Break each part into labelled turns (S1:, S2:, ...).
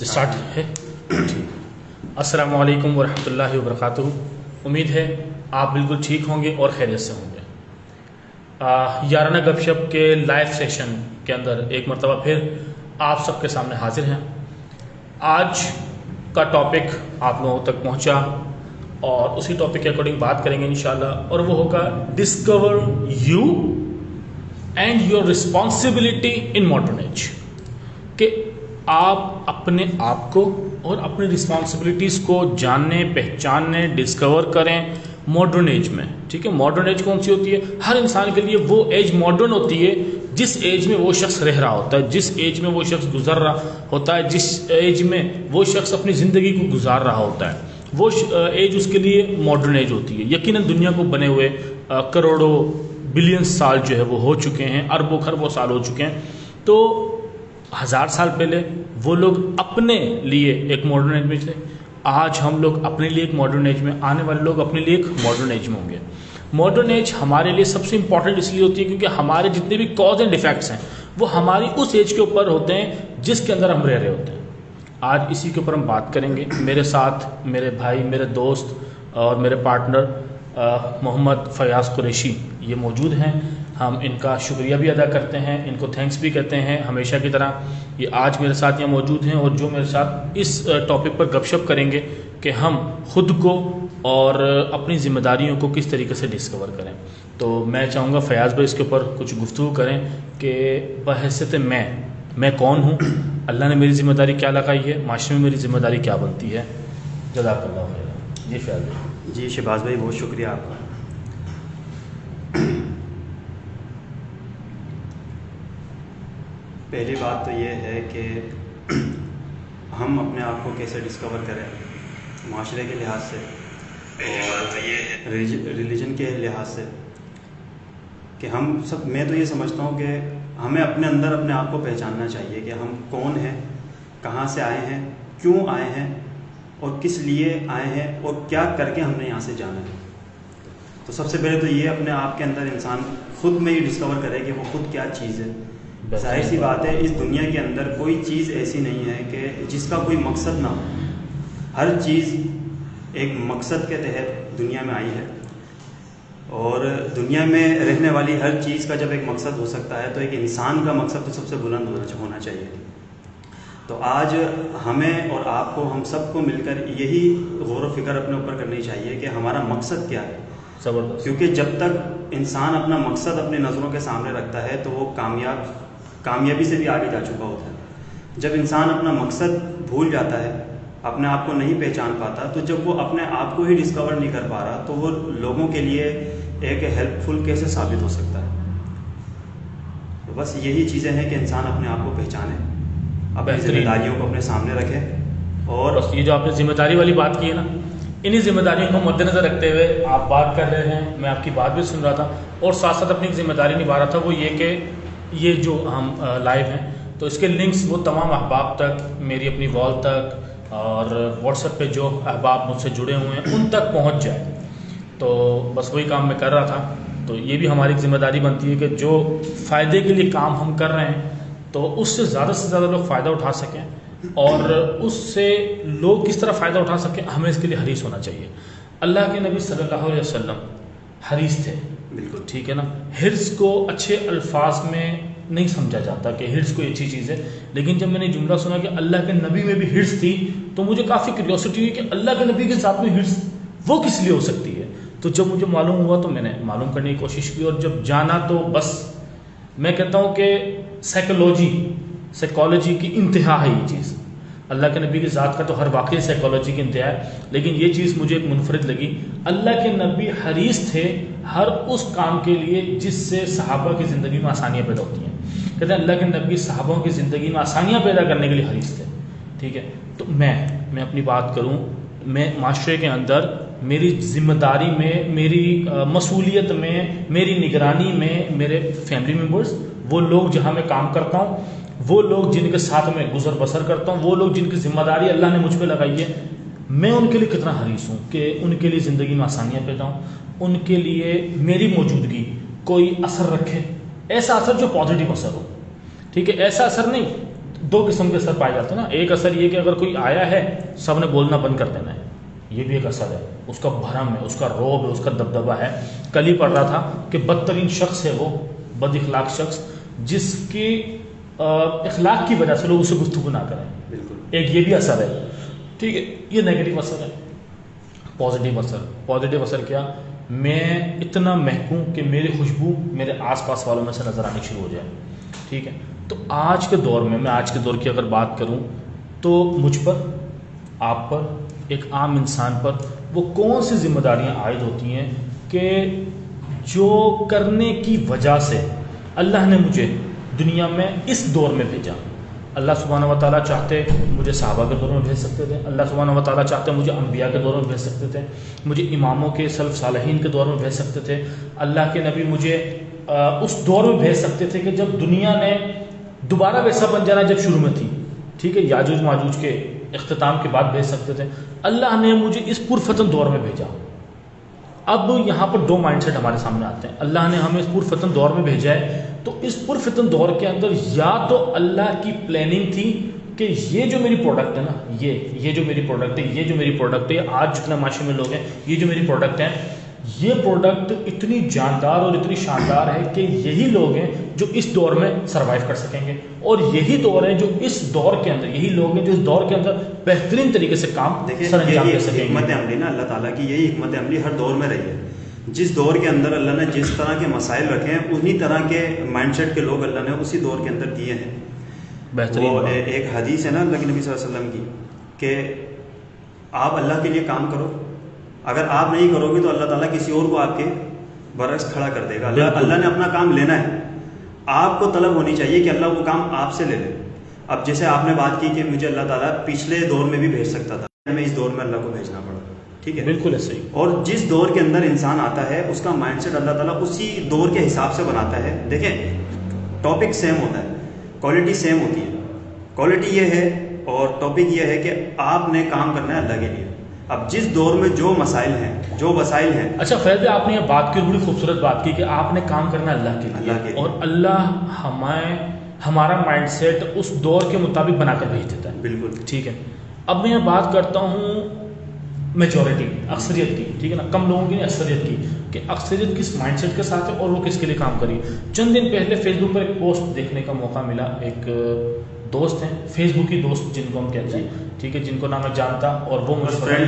S1: Start ہے ٹھیک۔ السلام علیکم ورحمۃ اللہ وبرکاتہ۔ امید ہے آپ بالکل ٹھیک ہوں گے اور خیریت سے ہوں گے۔ یارانہ گپ شپ کے لائیو سیشن کے اندر ایک مرتبہ پھر آپ سب کے سامنے حاضر ہیں۔ آج کا ٹاپک آپ لوگوں تک پہنچا اور اسی ٹاپک کے اکارڈنگ بات کریں گے انشاءاللہ، اور وہ ہوگا discover you and your responsibility in modern age, کہ آپ اپنے آپ کو اور اپنی رسپانسبلٹیز کو جاننے، پہچاننے، ڈسکور کریں ماڈرن ایج میں۔ ٹھیک ہے، ماڈرن ایج کون سی ہوتی ہے؟ ہر انسان کے لیے وہ ایج ماڈرن ہوتی ہے جس ایج میں وہ شخص رہ رہا ہوتا ہے، جس ایج میں وہ شخص گزر رہا ہوتا ہے، جس ایج میں وہ شخص اپنی زندگی کو گزار رہا ہوتا ہے، وہ ایج اس کے لیے ماڈرن ایج ہوتی ہے۔ یقیناً دنیا کو بنے ہوئے کروڑوں بلین سال جو ہے وہ ہو چکے ہیں، اربوں خربوں سال ہو چکے ہیں، تو 1000 سال پہلے وہ لوگ اپنے لیے ایک ماڈرن ایج میں تھے، آج ہم لوگ اپنے لیے ایک ماڈرن ایج میں، آنے والے لوگ اپنے لیے ایک ماڈرن ایج میں ہوں گے۔ ماڈرن ایج ہمارے لیے سب سے امپورٹنٹ اس لیے ہوتی ہے کیونکہ ہمارے جتنے بھی کاز اینڈ ڈیفیکٹس ہیں وہ ہماری اس ایج کے اوپر ہوتے ہیں جس کے اندر ہم رہ رہے ہوتے ہیں۔ آج اسی کے اوپر ہم بات کریں گے۔ میرے ساتھ میرے بھائی، میرے دوست اور میرے پارٹنر محمد فیاض قریشی یہ موجود ہیں۔ ہم ان کا شکریہ بھی ادا کرتے ہیں، ان کو تھینکس بھی کہتے ہیں ہمیشہ کی طرح۔ یہ آج میرے ساتھ یہاں موجود ہیں اور جو میرے ساتھ اس ٹاپک پر گپ شپ کریں گے کہ ہم خود کو اور اپنی ذمہ داریوں کو کس طریقے سے ڈسکور کریں۔ تو میں چاہوں گا فیاض بھائی اس کے اوپر کچھ گفتگو کریں کہ بحیثیت میں کون ہوں، اللہ نے میری ذمہ داری کیا لگائی ہے، معاشرے میں میری ذمہ داری کیا بنتی ہے۔ جزاک اللہ خیر۔ جی فیاض بھائی۔
S2: جی شہباز بھائی، بہت شکریہ آپ کا۔ پہلی بات تو یہ ہے کہ ہم اپنے آپ کو کیسے ڈسکور کریں معاشرے کے لحاظ سے اور ریلیجن کے لحاظ سے، کہ ہم سب، میں تو یہ سمجھتا ہوں کہ ہمیں اپنے اندر اپنے آپ کو پہچاننا چاہیے کہ ہم کون ہیں، کہاں سے آئے ہیں، کیوں آئے ہیں اور کس لیے آئے ہیں اور کیا کر کے ہم نے یہاں سے جانا ہے۔ تو سب سے پہلے تو یہ اپنے آپ کے اندر انسان خود میں ہی ڈسکور کرے کہ وہ خود کیا چیز ہے۔ ظاہر سی بات ہے اس دنیا کے اندر کوئی چیز ایسی نہیں ہے کہ جس کا کوئی مقصد نہ ہو، ہر چیز ایک مقصد کے تحت دنیا میں آئی ہے، اور دنیا میں رہنے والی ہر چیز کا جب ایک مقصد ہو سکتا ہے تو ایک انسان کا مقصد تو سب سے بلند ہونا چاہیے۔ تو آج ہمیں اور آپ کو، ہم سب کو مل کر یہی غور و فکر اپنے اوپر کرنی چاہیے کہ ہمارا مقصد کیا ہے۔ کیونکہ جب تک انسان اپنا مقصد اپنی نظروں کے سامنے رکھتا ہے تو وہ کامیابی سے بھی آگے جا چکا ہوتا ہے۔ جب انسان اپنا مقصد بھول جاتا ہے، اپنے آپ کو نہیں پہچان پاتا، تو جب وہ اپنے آپ کو ہی ڈسکور نہیں کر پا رہا تو وہ لوگوں کے لیے ایک ہیلپ فل کیسے ثابت ہو سکتا ہے۔ تو بس یہی چیزیں ہیں کہ انسان اپنے آپ کو پہچانے، اپنی ذمہ داریوں کو اپنے سامنے رکھے، اور
S1: بس یہ جو آپ نے ذمہ داری والی بات کی ہے نا، انہی ذمہ داریوں کو مد نظر رکھتے ہوئے آپ بات کر رہے ہیں، میں آپ کی بات بھی سن رہا تھا اور ساتھ ساتھ اپنی ذمہ داری نبھا رہا تھا، وہ یہ کہ یہ جو ہم لائیو ہیں تو اس کے لنکس وہ تمام احباب تک، میری اپنی وال تک اور واٹس ایپ پہ جو احباب مجھ سے جڑے ہوئے ہیں ان تک پہنچ جائے۔ تو بس وہی کام میں کر رہا تھا۔ تو یہ بھی ہماری ذمہ داری بنتی ہے کہ جو فائدے کے لیے کام ہم کر رہے ہیں تو اس سے زیادہ لوگ فائدہ اٹھا سکیں، اور اس سے لوگ کس طرح فائدہ اٹھا سکیں، ہمیں اس کے لیے حریص ہونا چاہیے۔ اللہ کے نبی صلی اللہ علیہ وسلم حریص تھے،
S2: بالکل
S1: ٹھیک ہے نا۔ حرص کو اچھے الفاظ میں نہیں سمجھا جاتا کہ حرص کوئی اچھی چیز ہے، لیکن جب میں نے جملہ سنا کہ اللہ کے نبی میں بھی حرص تھی تو مجھے کافی کیوریوسٹی ہوئی کہ اللہ کے نبی کے ساتھ میں حرص وہ کس لیے ہو سکتی ہے۔ تو جب مجھے معلوم ہوا تو میں نے معلوم کرنے کی کوشش کی، اور جب جانا تو بس میں کہتا ہوں کہ سائیکالوجی کی انتہا ہے یہ چیز۔ اللہ کے نبی کی ذات کا تو ہر واقعی سائیکالوجی کی انتہا ہے، لیکن یہ چیز مجھے ایک منفرد لگی۔ اللہ کے نبی حریص تھے ہر اس کام کے لیے جس سے صحابہ کی زندگی میں آسانیاں پیدا ہوتی ہیں۔ کہتے ہیں اللہ کے نبی صحابوں کی زندگی میں آسانیاں پیدا کرنے کے لیے حریص تھے، ٹھیک ہے۔ تو میں اپنی بات کروں، میں معاشرے کے اندر میری ذمہ داری میں، میری مسئولیت میں، میری نگرانی میں میرے فیملی ممبرز، وہ لوگ جہاں میں کام کرتا ہوں، وہ لوگ جن کے ساتھ میں گزر بسر کرتا ہوں، وہ لوگ جن کی ذمہ داری اللہ نے مجھ پہ لگائی ہے، میں ان کے لیے کتنا حریص ہوں کہ ان کے لیے زندگی میں آسانیاں پیدا ہوں، ان کے لیے میری موجودگی کوئی اثر رکھے، ایسا اثر جو پازیٹیو اثر ہو، ٹھیک ہے، ایسا اثر نہیں دو قسم کے اثر پائے جاتے ہیں نا. ایک اثر یہ کہ اگر کوئی آیا ہے سب نے بولنا بند کر دینا ہے, یہ بھی ایک اثر ہے. اس کا بھرم ہے, اس کا رعب ہے, اس کا دبدبہ ہے. کل ہی پڑھ رہا تھا کہ بدترین شخص ہے وہ بد اخلاق شخص جس کی اخلاق کی وجہ سے لوگ اسے گفتگو نہ کریں.
S2: بالکل.
S1: ایک یہ بھی اثر ہے, ٹھیک ہے. یہ نیگیٹو اثر ہے. پازیٹیو اثر کیا, میں اتنا مہکوں کہ میری خوشبو میرے آس پاس والوں میں سے نظر آنی شروع ہو جائے, ٹھیک ہے. تو آج کے دور میں آج کے دور کی اگر بات کروں تو مجھ پر, آپ پر, ایک عام انسان پر وہ کون سی ذمہ داریاں عائد ہوتی ہیں کہ جو کرنے کی وجہ سے اللہ نے مجھے دنیا میں اس دور میں بھیجا. اللہ سبحانہ و تعالیٰ چاہتے مجھے صحابہ کے دور میں بھیج سکتے تھے, اللہ سبحانہ و تعالیٰ چاہتے مجھے انبیاء کے دور میں بھیج سکتے تھے, مجھے اماموں کے سلف صالحین کے دور میں بھیج سکتے تھے. اللہ کے نبی مجھے اس دور میں بھیج سکتے تھے کہ جب دنیا نے دوبارہ ویسا بن جانا جب شروع میں تھی, ٹھیک ہے, یاجوج ماجوج کے اختتام کے بعد بھیج سکتے تھے. اللہ نے مجھے اس پرفتن دور میں بھیجا. اب یہاں پر دو مائنڈ سیٹ ہمارے سامنے آتے ہیں. اللہ نے ہمیں اس پرفتن دور میں بھیجا ہے, تو اس پرفتن دور کے اندر یا تو اللہ کی پلاننگ تھی کہ یہ جو میری پروڈکٹ ہے نا, یہ جو میری پروڈکٹ ہے, آج جتنا معاشرے میں لوگ ہیں, یہ جو میری پروڈکٹ ہے, یہ پروڈکٹ اتنی جاندار اور اتنی شاندار ہے کہ یہی لوگ ہیں جو اس دور میں سروائیو کر سکیں گے, اور یہی دور ہے جو اس دور کے اندر, یہی لوگ ہیں جو اس دور کے اندر بہترین طریقے سے کام سر انجام دے سکیں گے.
S2: حکمت عملی نا اللہ تعالیٰ کی, یہی حکمت عملی ہر دور میں رہی ہے. جس دور کے اندر اللہ نے جس طرح کے مسائل رکھے ہیں انہی طرح کے مائنڈ سیٹ کے لوگ اللہ نے اسی دور کے اندر دیے ہیں.
S1: بہترین.
S2: وہ ایک حدیث ہے نا اللہ کے نبی صلی اللہ علیہ وسلم کی کہ آپ اللہ کے لیے کام کرو, اگر آپ نہیں کرو گے تو اللہ تعالیٰ کسی اور کو آپ کے برعکس کھڑا کر دے گا. اللہ نے اپنا کام لینا ہے, آپ کو طلب ہونی چاہیے کہ اللہ وہ کام آپ سے لے لے. اب جیسے آپ نے بات کی کہ مجھے اللہ تعالیٰ پچھلے دور میں بھی بھیج سکتا تھا, میں اس دور میں اللہ کو بھیجنا پڑا, ٹھیک ہے,
S1: بالکل ایسے ہی.
S2: اور جس دور کے اندر انسان آتا ہے اس کا مائنڈ سیٹ اللہ تعالیٰ اسی دور کے حساب سے بناتا ہے. دیکھیں ٹاپک سیم ہوتا ہے, کوالٹی سیم ہوتی ہے. کوالٹی یہ ہے اور ٹاپک یہ ہے کہ آپ نے کام کرنا ہے اللہ کے لیے. اب جس دور میں جو مسائل ہیں, جو وسائل ہیں.
S1: اچھا فیض, آپ نے یہ بات کی, بڑی خوبصورت بات کی کہ آپ نے کام کرنا اللہ کے لیے, اور اللہ ہمارا مائنڈ سیٹ اس دور کے مطابق بنا کر بھیج دیتا ہے.
S2: بالکل
S1: ٹھیک ہے. اب میں یہ بات کرتا ہوں میجورٹی, اکثریت کی, ٹھیک ہے نا, کم لوگوں کی نہیں, اکثریت کی, کہ اکثریت کس مائنڈ سیٹ کے ساتھ ہے اور وہ کس کے لیے کام کری. چند دن پہلے فیس بک پر ایک پوسٹ دیکھنے کا موقع ملا. ایک دوست ہیں, فیس بک کی دوست جن کو ہم کہتے ہیں, ٹھیک ہے, جن کو نہ میں جانتا اور وہ مجھے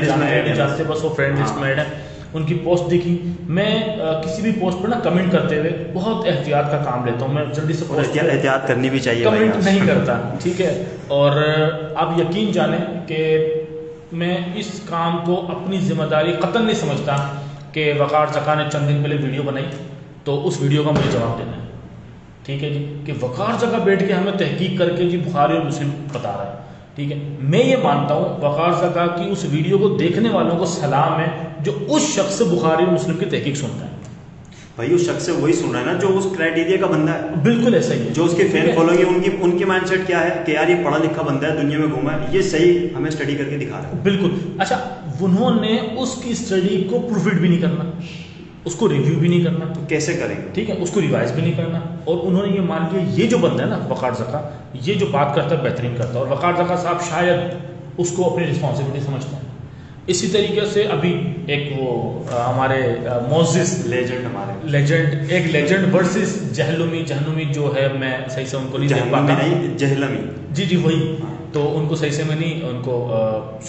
S1: جانتے, بس وہ فرینڈ لسٹ میں ایڈ ہے. ان کی پوسٹ دیکھی. میں کسی بھی پوسٹ پر نا کمنٹ کرتے ہوئے بہت احتیاط کا کام لیتا ہوں, میں جلدی سے
S2: احتیاط کرنی بھی چاہیے,
S1: کمنٹ نہیں کرتا, ٹھیک ہے. اور آپ یقین جانیں کہ میں اس کام کو اپنی ذمہ داری قطعاً نہیں سمجھتا کہ وقار زکا نے چند دن پہلے ویڈیو بنائی تو اس ویڈیو کا مجھے جواب دینا ہے, ٹھیک ہے جی, کہ وقار زکا بیٹھ کے ہمیں تحقیق کر کے جی بخاری اور مسلم بتا رہا ہے, ٹھیک ہے. میں یہ مانتا ہوں وقار زکا کی اس ویڈیو کو دیکھنے والوں کو سلام ہے جو اس شخص سے بخاری اور مسلم کی تحقیق سنتا ہے.
S2: بھائی اس شخص سے وہی سن رہا ہے نا جو اس کرائٹیریا کا بندہ ہے.
S1: بالکل ایسا ہی ہے,
S2: جو اس کے فین فالوئنگ ہے, ان کی مائنڈ سیٹ کیا ہے کہ یار یہ پڑھا لکھا بندہ ہے, دنیا میں گھوما ہے, یہ صحیح ہمیں اسٹڈی کر کے دکھا رہا ہے.
S1: بالکل. اچھا, انہوں نے اس کی اسٹڈی کو پروفٹ بھی نہیں کرنا, اس کو ریویو بھی نہیں کرنا,
S2: تو کیسے کریں گے,
S1: ٹھیک ہے, اس کو ریوائز بھی نہیں کرنا. اور انہوں نے یہ مان لیا یہ جو بندہ ہے نا وقار زکا, یہ جو بات کرتا ہے بہترین کرتا ہے, اور وقار زکا صاحب شاید اس کو اپنی رسپانسبلٹی سمجھتے ہیں. اسی طریقے سے ابھی ایک وہ ہمارے موزس
S2: لیجنڈ, ہمارے
S1: لیجنڈ, ایک لیجنڈ ورسز جہنمی جو ہے, میں صحیح سے ان کو نہیں دیکھ پاتا,
S2: جہلمی,
S1: جی وہی, تو ان کو صحیح سے میں نہیں, ان کو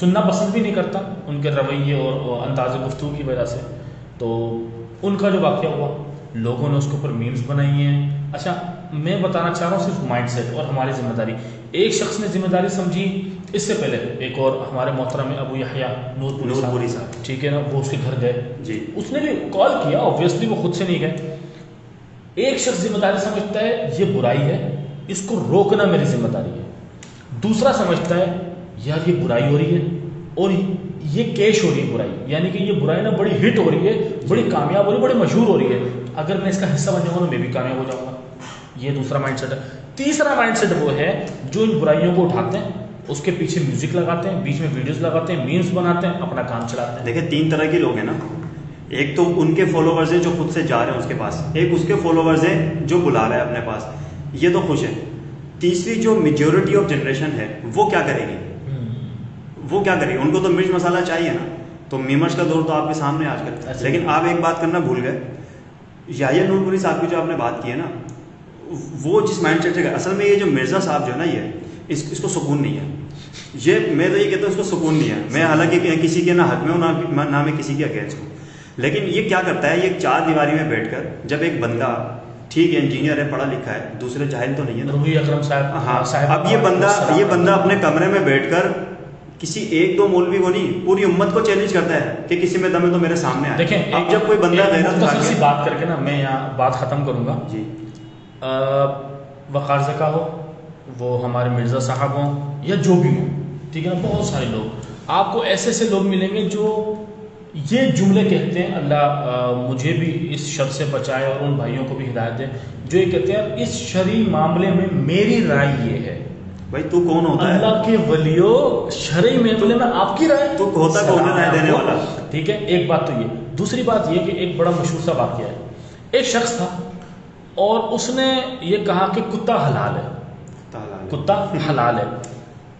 S1: سننا پسند بھی نہیں کرتا ان کے رویے اور انداز گفتگو کی وجہ سے. تو ان کا جو واقعہ ہوا لوگوں نے اس کے اوپر میمز بنائی ہیں. اچھا, میں بتانا چاہ رہا ہوں صرف مائنڈ سیٹ اور ہماری ذمہ داری. ایک شخص نے ذمہ داری سمجھی, اس سے پہلے ایک اور ہمارے محترم ابو یحییٰ نور پوری صاحب, ٹھیک ہے نا, وہ اس کے گھر گئے
S2: جی,
S1: اس نے بھی کال کیا, اوبویسلی وہ خود سے نہیں گئے. ایک شخص ذمہ داری سمجھتا ہے یہ برائی ہے, اس کو روکنا میری ذمہ داری ہے. دوسرا سمجھتا ہے یار یہ برائی ہو رہی ہے اور یہ کیش ہو رہی ہے برائی, یعنی کہ یہ برائی نا بڑی ہٹ ہو رہی ہے, بڑی کامیاب ہو رہی ہے, بڑی مشہور ہو رہی ہے, اگر میں اس کا حصہ بن جاؤں گا تو میں بھی کامیاب ہو جاؤں گا. یہ دوسرا مائنڈ سیٹ ہے. تیسرا مائنڈ سیٹ وہ ہے جو ان برائیوں کو اٹھاتے ہیں, اس کے پیچھے میوزک لگاتے ہیں, بیچ میں ویڈیوز لگاتے ہیں, میمز بناتے ہیں, اپنا کام چلاتے ہیں.
S2: دیکھیں 3 طرح کے لوگ ہیں نا, ایک تو ان کے فالوورز ہیں جو خود سے جا رہے ہیں اس کے پاس, ایک اس کے فالوورز ہیں جو بلا رہے ہیں اپنے پاس, یہ تو خوش ہیں. تیسری جو میجورٹی آف جنریشن ہے وہ کیا کرے گی؟ وہ کیا کرے گی؟ ان کو تو مرچ مسالہ چاہیے نا. تو میمرچ کا دور تو آپ کے سامنے آج کل. لیکن آپ ایک بات کرنا بھول گئے, یحییٰ نور پوری صاحب کی جو آپ نے بات کی ہے نا, وہ جس مائنڈ سیٹ سے گئے, اصل میں یہ جو مرزا صاحب جو ہے نا, یہ اس کو سکون نہیں ہے. یہ میں تو یہ کہتا ہوں اس کو سکون نہیں ہے. میں حالانکہ کسی کے نہ حق میں ہوں نہ میں کسی کے اگینسٹ ہوں, لیکن یہ کیا کرتا ہے, یہ چار دیواری میں بیٹھ کر جب ایک بندہ ٹھیک ہے انجینئر ہے, پڑھا لکھا ہے, دوسرے جاہل تو نہیں ہے نا,
S1: روحی اکرم صاحب,
S2: ہاں, اب یہ بندہ اپنے کمرے میں بیٹھ کر کسی ایک دو مولوی کو نہیں پوری امت کو چیلنج کرتا ہے کہ کسی میں دم ہے تو میرے سامنے آئے.
S1: دیکھیں
S2: اب جب کوئی بندہ
S1: مختصر سی بات کر کے نا میں یہاں بات ختم کروں گا.
S2: جی,
S1: وقار زکا ہو, وہ ہمارے مرزا صاحب ہوں یا جو بھی ہوں, ٹھیک ہے نا, بہت سارے لوگ آپ کو ایسے ایسے لوگ ملیں گے جو یہ جملے کہتے ہیں, اللہ مجھے بھی اس شر سے بچائے اور ان بھائیوں کو بھی ہدایت دے, جو یہ کہتے ہیں اس شرعی معاملے میں میری رائے یہ ہے.
S2: بھائی تو کون ہوتا ہے؟
S1: اللہ کے ولیو, شرعی معاملے میں آپ کی رائے,
S2: تو ہوتا کون ہے رائے دینے والا؟
S1: ٹھیک ہے, ایک بات تو یہ. دوسری بات یہ کہ ایک بڑا مشہور سا واقعہ ہے. ایک شخص تھا اور اس نے یہ کہا کہ کتا حلال ہے, کتا حلال ہے.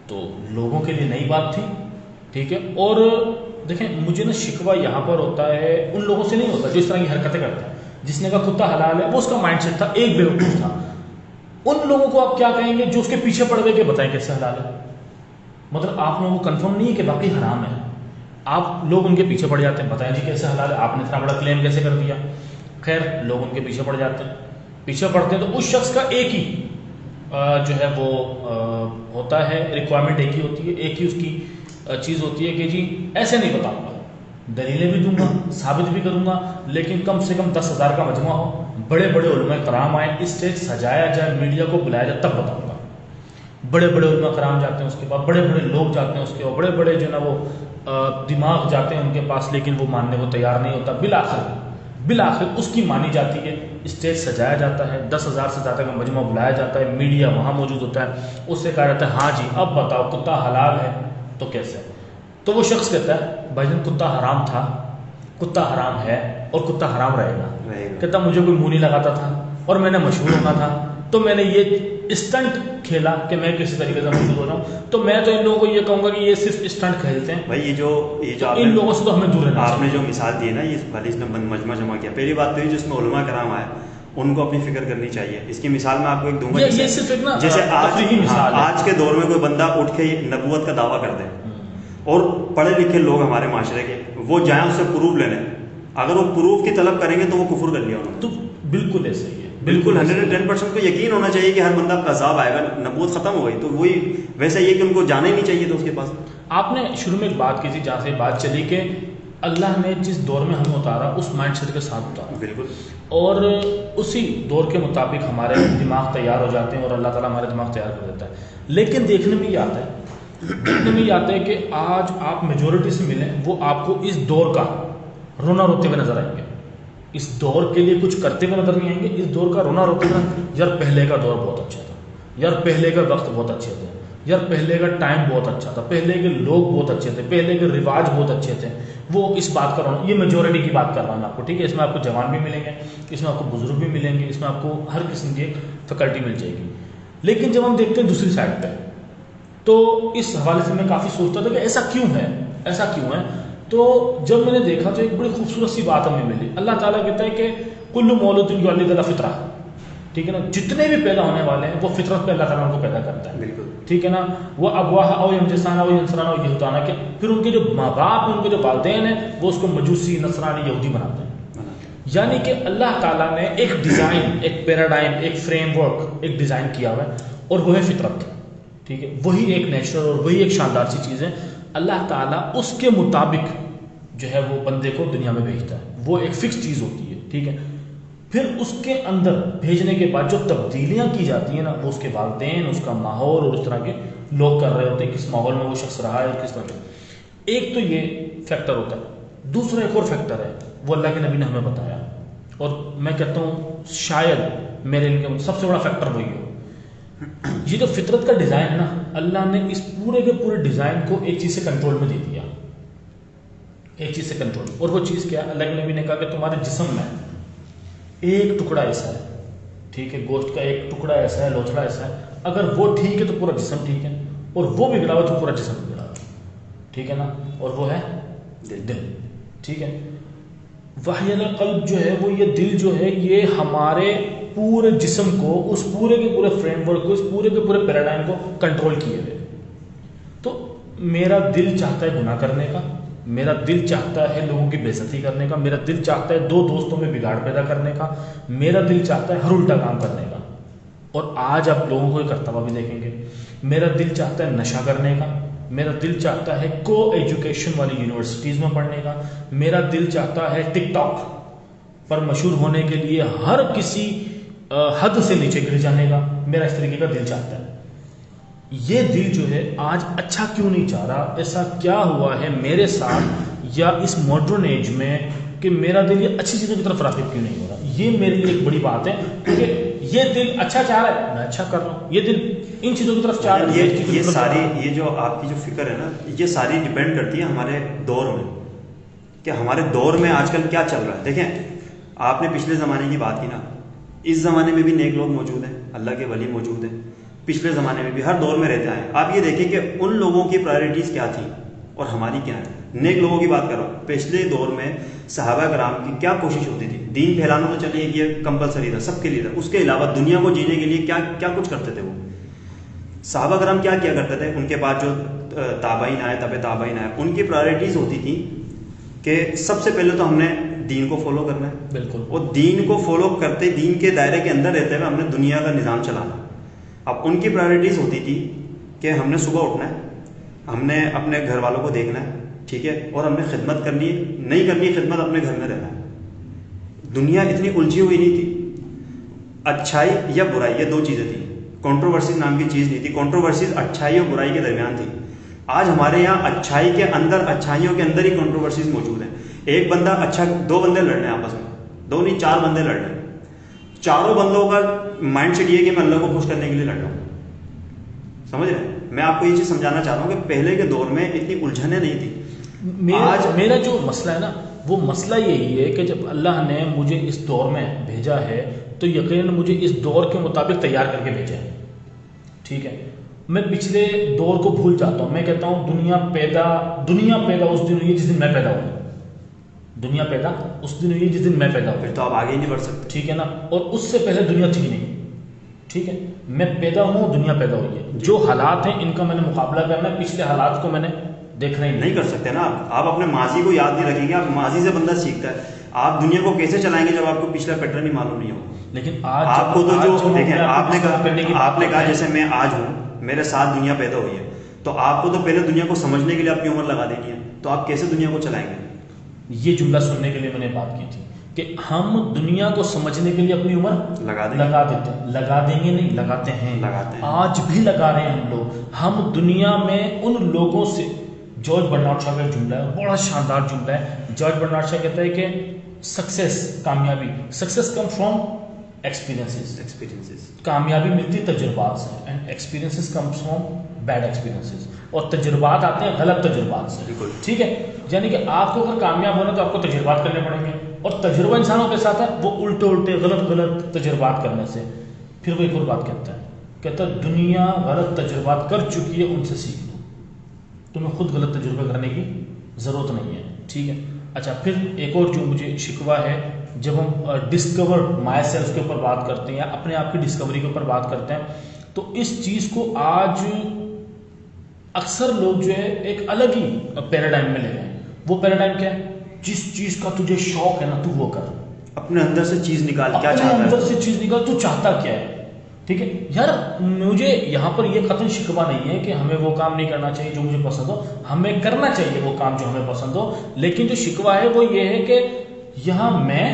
S1: تو لوگوں کے لیے نئی بات تھی, ٹھیک ہے. اور دیکھیں مجھے نا شکوہ یہاں پر ہوتا ہے ان لوگوں سے نہیں ہوتا جو اس طرح کی حرکتیں کرتے ہیں. جس نے کہا کتا حلال ہے وہ اس کا مائنڈ سیٹ تھا, ایک بیوقوف تھا. ان لوگوں کو آپ کیا کہیں گے جو اس کے پیچھے پڑ گئے کہ بتائیں کیسے حلال ہے؟ مطلب آپ لوگوں کو کنفرم نہیں ہے کہ باقی حرام ہے, آپ لوگ ان کے پیچھے پڑ جاتے ہیں, بتائیں جی کیسے حلال ہے, آپ نے اتنا بڑا کلیم کیسے کر دیا. خیر لوگ ان کے پیچھے پڑ جاتے ہیں, پیچھے پڑتے ہیں تو اس شخص کا ایک ہی جو ہے وہ ہوتا ہے, ریکوائرمنٹ ایک ہی ہوتی ہے, ایک ہی اس کی چیز ہوتی ہے کہ جی ایسے نہیں بتاؤں گا, دلیلیں بھی دوں گا, ثابت بھی کروں گا, لیکن کم سے کم 10,000 کا مجمع ہو, بڑے بڑے علماء کرام آئیں, اسٹیج سجایا جائے, میڈیا کو بلایا جائے, تب بتاؤں گا. بڑے بڑے علماء کرام جاتے ہیں اس کے بعد, بڑے بڑے لوگ جاتے ہیں اس کے بعد, بڑے بڑے جو ہے نا وہ دماغ جاتے ہیں ان کے پاس, لیکن وہ ماننے کو تیار نہیں ہوتا. بالآخر اس کی مانی جاتی ہے, اسٹیج سجایا جاتا ہے, 10,000 سے زیادہ کا مجمع بلایا جاتا ہے, میڈیا وہاں موجود ہوتا ہے, اس سے کہا جاتا ہے ہاں جی اب بتاؤ کتا حلال ہے تو کیسے. تو وہ شخص کہتا ہے بھائی جان کتا حرام تھا, کتا حرام ہے اور کتا حرام رہے گا. کہتا مجھے کوئی منہ نہیں لگاتا تھا اور میں نے مشہور ہونا تھا, تو میں نے یہ اسٹنٹ کھیلا کہ میں کسی طریقے سے مشہور ہو رہا ہوں. تو میں تو ان لوگوں کو یہ کہوں گا کہ یہ صرف اسٹنٹ کھیلتے ہیں.
S2: بھائی یہ جو
S1: ان لوگوں سے تو ہمیں دور رہنا.
S2: آپ نے جو مثال دی ہے نا, یہ حدیث نے مجمع جمع کیا. پہلی بات تو یہ جس میں علماء کرام آئے ان کو اپنی فکر کرنی چاہیے. اس کی مثال میں آپ کو ایک دوں گا, جیسے آج کے دور میں کوئی بندہ اٹھ کے نبوت کا دعویٰ کر دے اور پڑھے لکھے لوگ ہمارے معاشرے کے وہ جائیں اس سے پروف لینے, اگر وہ پروف کی طلب کریں گے تو وہ کفر کر لیا انہوں نے.
S1: تو بالکل ایسے ہی ہے,
S2: بالکل 110% کو یقین ہونا چاہیے کہ ہر بندہ عذاب آئے گا, نبوت ختم ہو گئی. تو وہی ویسا یہ کہ ان کو جانا ہی نہیں چاہیے تھا اس کے پاس.
S1: آپ نے شروع میں ایک بات کی تھی جہاں سے بات چلی کہ اللہ نے جس دور میں ہمیں اتارا اس مائنڈ سیٹ کے ساتھ اتارا,
S2: بالکل,
S1: اور اسی دور کے مطابق ہمارے دماغ تیار ہو جاتے ہیں اور اللہ تعالیٰ ہمارے دماغ تیار کر دیتا ہے. لیکن دیکھنے میں یہ آتا ہے کہ آج آپ میجورٹی سے ملیں وہ آپ کو اس دور کا رونا روتے ہوئے نظر آئیں گے, اس دور کے لیے کچھ کرتے ہوئے نظر نہیں آئیں گے, اس دور کا رونا روتے ہوئے. یار پہلے کا دور بہت اچھا تھا, یار پہلے کا وقت بہت اچھے تھے, یار پہلے کا ٹائم بہت اچھا تھا, پہلے کے لوگ بہت اچھے تھے, پہلے کے رواج بہت اچھے تھے. وہ اس بات کا رونا, یہ میجورٹی کی بات کر رہا ہوں آپ کو, ٹھیک ہے. اس میں آپ کو جوان بھی ملیں گے, اس میں آپ کو بزرگ بھی ملیں گے, اس میں آپ کو ہر قسم کی ایک فیکلٹی مل جائے گی. لیکن جب ہم دیکھتے ہیں دوسری سائڈ پہ, تو اس حوالے سے میں کافی سوچتا تھا کہ ایسا کیوں ہے, ایسا کیوں ہے. تو جب میں نے دیکھا تو ایک بڑی خوبصورت سی بات ہمیں ملی. اللہ تعالیٰ کہتا ہے کہ کل مولود یولد علی فطرہ, ٹھیک ہے نا, جتنے بھی پیدا ہونے والے ہیں وہ فطرت پہ اللہ تعالیٰ ان کو پیدا کرتا ہے,
S2: بالکل,
S1: ٹھیک ہے نا. وہ ابواہ او یمجسانا او ینصرانا او یہودانا, کہ پھر ان کے جو ماں باپ ہیں, ان کے جو والدین ہیں, وہ اس کو مجوسی, نصرانی, یہودی بناتے ہیں. یعنی کہ اللہ تعالیٰ نے ایک ڈیزائن, ایک پیراڈائم, ایک فریم ورک, ایک ڈیزائن کیا ہوا ہے, اور وہ ہے فطرت, ٹھیک ہے. وہی ایک نیچرل اور وہی ایک شاندار سی چیز ہے. اللہ تعالیٰ اس کے مطابق جو ہے وہ بندے کو دنیا میں بھیجتا ہے, وہ ایک فکس چیز ہوتی ہے, ٹھیک ہے. پھر اس کے اندر بھیجنے کے بعد جو تبدیلیاں کی جاتی ہیں نا, وہ اس کے والدین, اس کا ماحول اور اس طرح کے لوگ کر رہے ہوتے ہیں, کس ماحول میں وہ شخص رہا ہے اور کس طرح کے. ایک تو یہ فیکٹر ہوتا ہے. دوسرا ایک اور فیکٹر ہے, وہ اللہ کے نبی نے ہمیں بتایا, اور میں کہتا ہوں شاید میرے لیے سب سے بڑا فیکٹر وہی ہو. یہ جو فطرت کا ڈیزائن ہے نا, اللہ نے اس پورے کے پورے ڈیزائن کو ایک چیز سے کنٹرول میں دے دیا, ایک چیز سے کنٹرول. اور وہ چیز کیا؟ اللہ کے نبی نے کہا کہ تمہارے جسم میں ایک ٹکڑا ایسا ہے, ٹھیک ہے, گوشت کا ایک ٹکڑا ایسا ہے, لوتھڑا ایسا ہے, اگر وہ ٹھیک ہے تو پورا جسم ٹھیک ہے، اور وہ بگڑا ہوا تو پورا جسم بگڑا ہوا، ٹھیک ہے نا؟ اور وہ ہے دل، ٹھیک ہے؟ وحی القلب جو ہے وہ یہ دل جو ہے یہ ہمارے پورے جسم کو، اس پورے کے پورے فریم ورک کو، اس پورے کے پورے پیراڈائم کو کنٹرول کیے ہوئے۔ تو میرا دل چاہتا ہے گناہ کرنے کا، میرا دل چاہتا ہے لوگوں کی بے عزتی کرنے کا، میرا دل چاہتا ہے دو دوستوں میں بگاڑ پیدا کرنے کا، میرا دل چاہتا ہے ہر الٹا کام کرنے کا، اور آج آپ لوگوں کو یہ کرتا ہوا بھی دیکھیں گے۔ میرا دل چاہتا ہے نشہ کرنے کا، میرا دل چاہتا ہے کو ایجوکیشن والی یونیورسٹیز میں پڑھنے کا، میرا دل چاہتا ہے ٹک ٹاک پر مشہور ہونے کے لیے ہر کسی حد سے نیچے گر جانے کا، میرا اس طریقے کا دل چاہتا ہے۔ یہ دل جو ہے آج اچھا کیوں نہیں چاہ رہا؟ ایسا کیا ہوا ہے میرے ساتھ یا اس ماڈرن ایج میں کہ میرا دل یہ اچھی چیزوں کی طرف راغب کیوں نہیں ہو رہا؟ یہ میرے لیے ایک بڑی بات ہے، کیونکہ یہ دل اچھا چاہ رہا ہے، میں اچھا کر رہا ہوں، یہ دل ان چیزوں کی طرف چاہ رہا ہے،
S2: یہ ساری یہ جو آپ کی جو فکر ہے نا، یہ ساری ڈیپینڈ کرتی ہے ہمارے دور میں، کہ ہمارے دور میں آج کل کیا چل رہا ہے۔ دیکھیں، آپ نے پچھلے زمانے کی بات کی نا، اس زمانے میں بھی نیک لوگ موجود ہیں، اللہ کے ولی موجود ہیں، پچھلے زمانے میں بھی ہر دور میں رہتے ہیں۔ آپ یہ دیکھیں کہ ان لوگوں کی پرائرٹیز کیا تھیں اور ہماری کیا ہے۔ نیک لوگوں کی بات کر رہا ہوں، پچھلے دور میں صحابہ کرام کی کیا کوشش ہوتی تھی؟ دین پھیلانا تو چلیے یہ کمپلسری تھا، سب کے لیے تھا، اس کے علاوہ دنیا کو جینے کے لیے کیا کیا کچھ کرتے تھے وہ صحابہ کرام؟ کیا کیا کرتے تھے؟ ان کے بعد جو تابعین آئے، تابعین آئے، ان کی پرائرٹیز ہوتی تھی کہ سب سے پہلے تو ہم نے دین کو فالو کرنا ہے،
S1: بالکل،
S2: اور دین کو فالو کرتے، دین کے دائرے کے اندر رہتے ہوئے ہم نے دنیا کا نظام چلانا۔ اب ان کی پرائرٹیز ہوتی تھی کہ ہم نے صبح اٹھنا ہے، ہم نے اپنے گھر والوں کو دیکھنا ہے، ٹھیک ہے، اور ہم نے خدمت کرنی ہے، نہیں کرنی ہے خدمت، اپنے گھر میں رہنا ہے۔ دنیا اتنی الجھی ہوئی نہیں تھی، اچھائی یا برائی یہ دو چیزیں تھیں، کنٹروورسیز نام کی چیز نہیں تھی، کنٹروورسیز اچھائی اور برائی کے درمیان تھی۔ آج ہمارے یہاں اچھائی کے اندر، اچھائیوں کے اندر ہی کنٹروورسیز موجود ہیں۔ ایک بندہ اچھا، دو بندے لڑ رہے ہیں آپس میں، دو نہیں چار بندے لڑ رہے ہیں، چاروں بندوں کا مائنڈ سیٹ یہ ہے کہ میں اللہ کو خوش کرنے کے لیے لڑ رہا ہوں، سمجھ رہے ہیں؟ میں آپ کو یہ چیز سمجھانا چاہ رہا ہوں کہ پہلے کے دور میں اتنی الجھنیں نہیں تھی۔
S1: آج میرا جو مسئلہ ہے نا، وہ مسئلہ یہی ہے کہ جب اللہ نے مجھے اس دور میں بھیجا ہے تو یقیناً مجھے اس دور کے مطابق تیار کر کے بھیجا ہے، ٹھیک ہے؟ میں پچھلے دور کو بھول جاتا ہوں، میں کہتا ہوں دنیا پیدا اس دن ہوئی جس دن میں پیدا ہوں، دنیا پیدا اس دن ہوئی جس دن میں پیدا ہوں،
S2: پھر تو آپ آگے ہی نہیں بڑھ سکتے،
S1: ٹھیک ہے نا؟ اور اس سے پہلے دنیا تھی نہیں، ٹھیک ہے؟ میں پیدا ہوں، دنیا پیدا ہوئی ہے، جو حالات ہیں ان کا میں نے مقابلہ کرنا ہے، پچھلے حالات کو میں نے دیکھنا ہی
S2: نہیں کر سکتے نا آپ اپنے ماضی کو یاد نہیں رکھیں گے، آپ ماضی سے بندہ سیکھتا ہے، آپ دنیا کو کیسے چلائیں گے جب آپ کو پچھلا پیٹرن ہی معلوم نہیں ہو؟
S1: لیکن آج
S2: آپ کو تو جو دیکھیں، آپ نے
S1: کہا
S2: کہا جیسے میں آج ہوں، میرے ساتھ دنیا پیدا ہوئی ہے، تو آپ کو تو پہلے دنیا کو سمجھنے کے لیے اپنی عمر لگا دینی ہے، تو آپ کیسے دنیا کو چلائیں گے؟
S1: یہ جملہ سننے کے لیے میں نے بات کی تھی کہ ہم دنیا کو سمجھنے کے لیے اپنی عمر لگا دیتے ہیں، لگا دیں گے نہیں، لگاتے ہیں، آج بھی لگا رہے ہیں ہم لوگ۔ ہم دنیا میں ان لوگوں سے، جارج برنارڈ شاہ کا جملہ ہے، بڑا شاندار جملہ ہے، جارج برنارڈ شاہ کہتا ہے کہ سکسیس، کامیابی، سکسیس کم فرام ایکسپیرینسز، کامیابی ملتی تجربات سے، and experiences come from bad experiences, اور تجربات آتے ہیں غلط تجربات سے، ٹھیک ہے؟ یعنی کہ آپ کو اگر کامیاب ہونا تو آپ کو تجربات کرنے پڑیں گے، اور تجربہ انسانوں کے ساتھ ہے وہ الٹے غلط تجربات کرنے سے۔ پھر وہ ایک اور بات کہتا ہے دنیا غلط تجربات کر چکی ہے، ان سے سیکھ لو، تمہیں خود غلط تجربے کرنے کی ضرورت نہیں ہے، ٹھیک ہے؟ اچھا، پھر ایک اور جو مجھے شکوہ ہے، جب ہم ڈسکور مائی سیلف کے اوپر بات کرتے ہیں یا اپنے آپ کی ڈسکوری کے اوپر بات کرتے ہیں، تو اس چیز کو آج اکثر لوگ جو ہے ایک الگ ہی پیراڈائم میں لے گئے۔ وہ پیراڈائم کیا ہے؟ جس چیز کا تجھے شوق ہے نا، تو وہ کر،
S2: اپنے اندر سے چیز نکال، کیا چاہتا ہے،
S1: اپنے اندر سے چیز نکال، تو چاہتا کیا ہے، ٹھیک ہے؟ یار مجھے یہاں پر یہ قطعی شکوہ نہیں ہے کہ ہمیں وہ کام نہیں کرنا چاہیے جو مجھے پسند ہو، ہمیں کرنا چاہیے وہ کام جو ہمیں پسند ہو، لیکن جو شکوہ ہے وہ یہ ہے کہ یہاں میں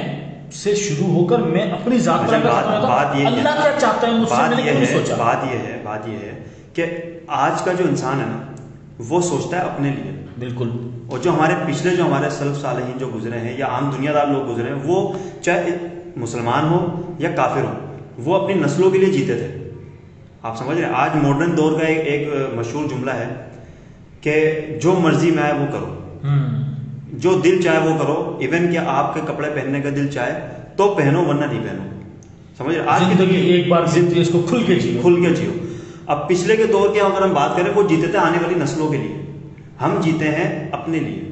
S1: سے شروع ہو کر میں اپنی ذات پر اللہ کیا چاہتا ہے مجھ سے، میں نے کیوں سوچا۔
S2: بات یہ ہے کہ آج کا جو انسان ہے نا، وہ سوچتا ہے اپنے لیے،
S1: بالکل،
S2: اور جو ہمارے پچھلے، جو ہمارے سلف صالحین جو گزرے ہیں یا عام دنیا دار لوگ گزرے ہیں، وہ چاہے مسلمان ہو یا کافر ہو، وہ اپنی نسلوں کے لیے جیتے تھے۔ آپ سمجھ رہے ہیں؟ آج ماڈرن دور کا ایک مشہور جملہ ہے کہ جو مرضی میں آئے وہ کرو، جو دل چاہے وہ کرو، ایون کہ آپ کے کپڑے پہننے کا دل چاہے تو پہنو ورنہ نہیں پہنو، سمجھ رہے؟ آج کی
S1: ایک بار زندگی اس کو کھل کے جیو،
S2: کھل کے جیو۔ اب پچھلے کے دور کی اگر ہم بات کریں وہ جیتے تھے آنے والی نسلوں کے لیے، ہم جیتے ہیں اپنے لیے.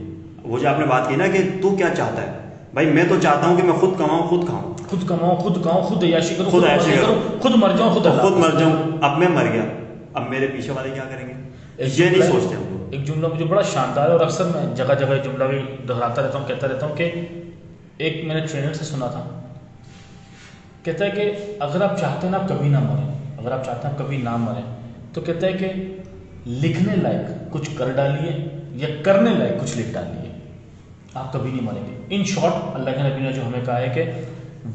S2: وہ جو آپ نے بات کی نا کہ تو کیا چاہتا ہے، بھائی میں تو چاہتا ہوں کہ میں خود کماؤں خود کھاؤں،
S1: خود کماؤں خود کھاؤں، خود عیاشی کروں،
S2: خود عیاشی کروں،
S1: خود مر جاؤں،
S2: خود مر جاؤں. اب میں مر گیا، اب میرے پیچھے والے کیا کریں گے، یہ نہیں سوچتے ہم لوگ.
S1: ایک جملہ مجھے بڑا شاندار ہے اور اکثر میں جگہ جگہ جملہ بھی دہراتا رہتا ہوں، کہتا رہتا ہوں کہ ایک میں نے ٹرینر سے سنا تھا، کہتا ہے کہ اگر آپ چاہتے ہیں نا آپ کبھی نہ مریں، اگر آپ چاہتے ہیں آپ کبھی نہ مریں، تو کہتا ہے کہ لکھنے لائق کچھ کر ڈالیے یا کرنے لائق کچھ لکھ ڈالیے، آپ کبھی نہیں مریں گے. ان شارٹ اللہ کے نبی نے جو ہمیں کہا ہے کہ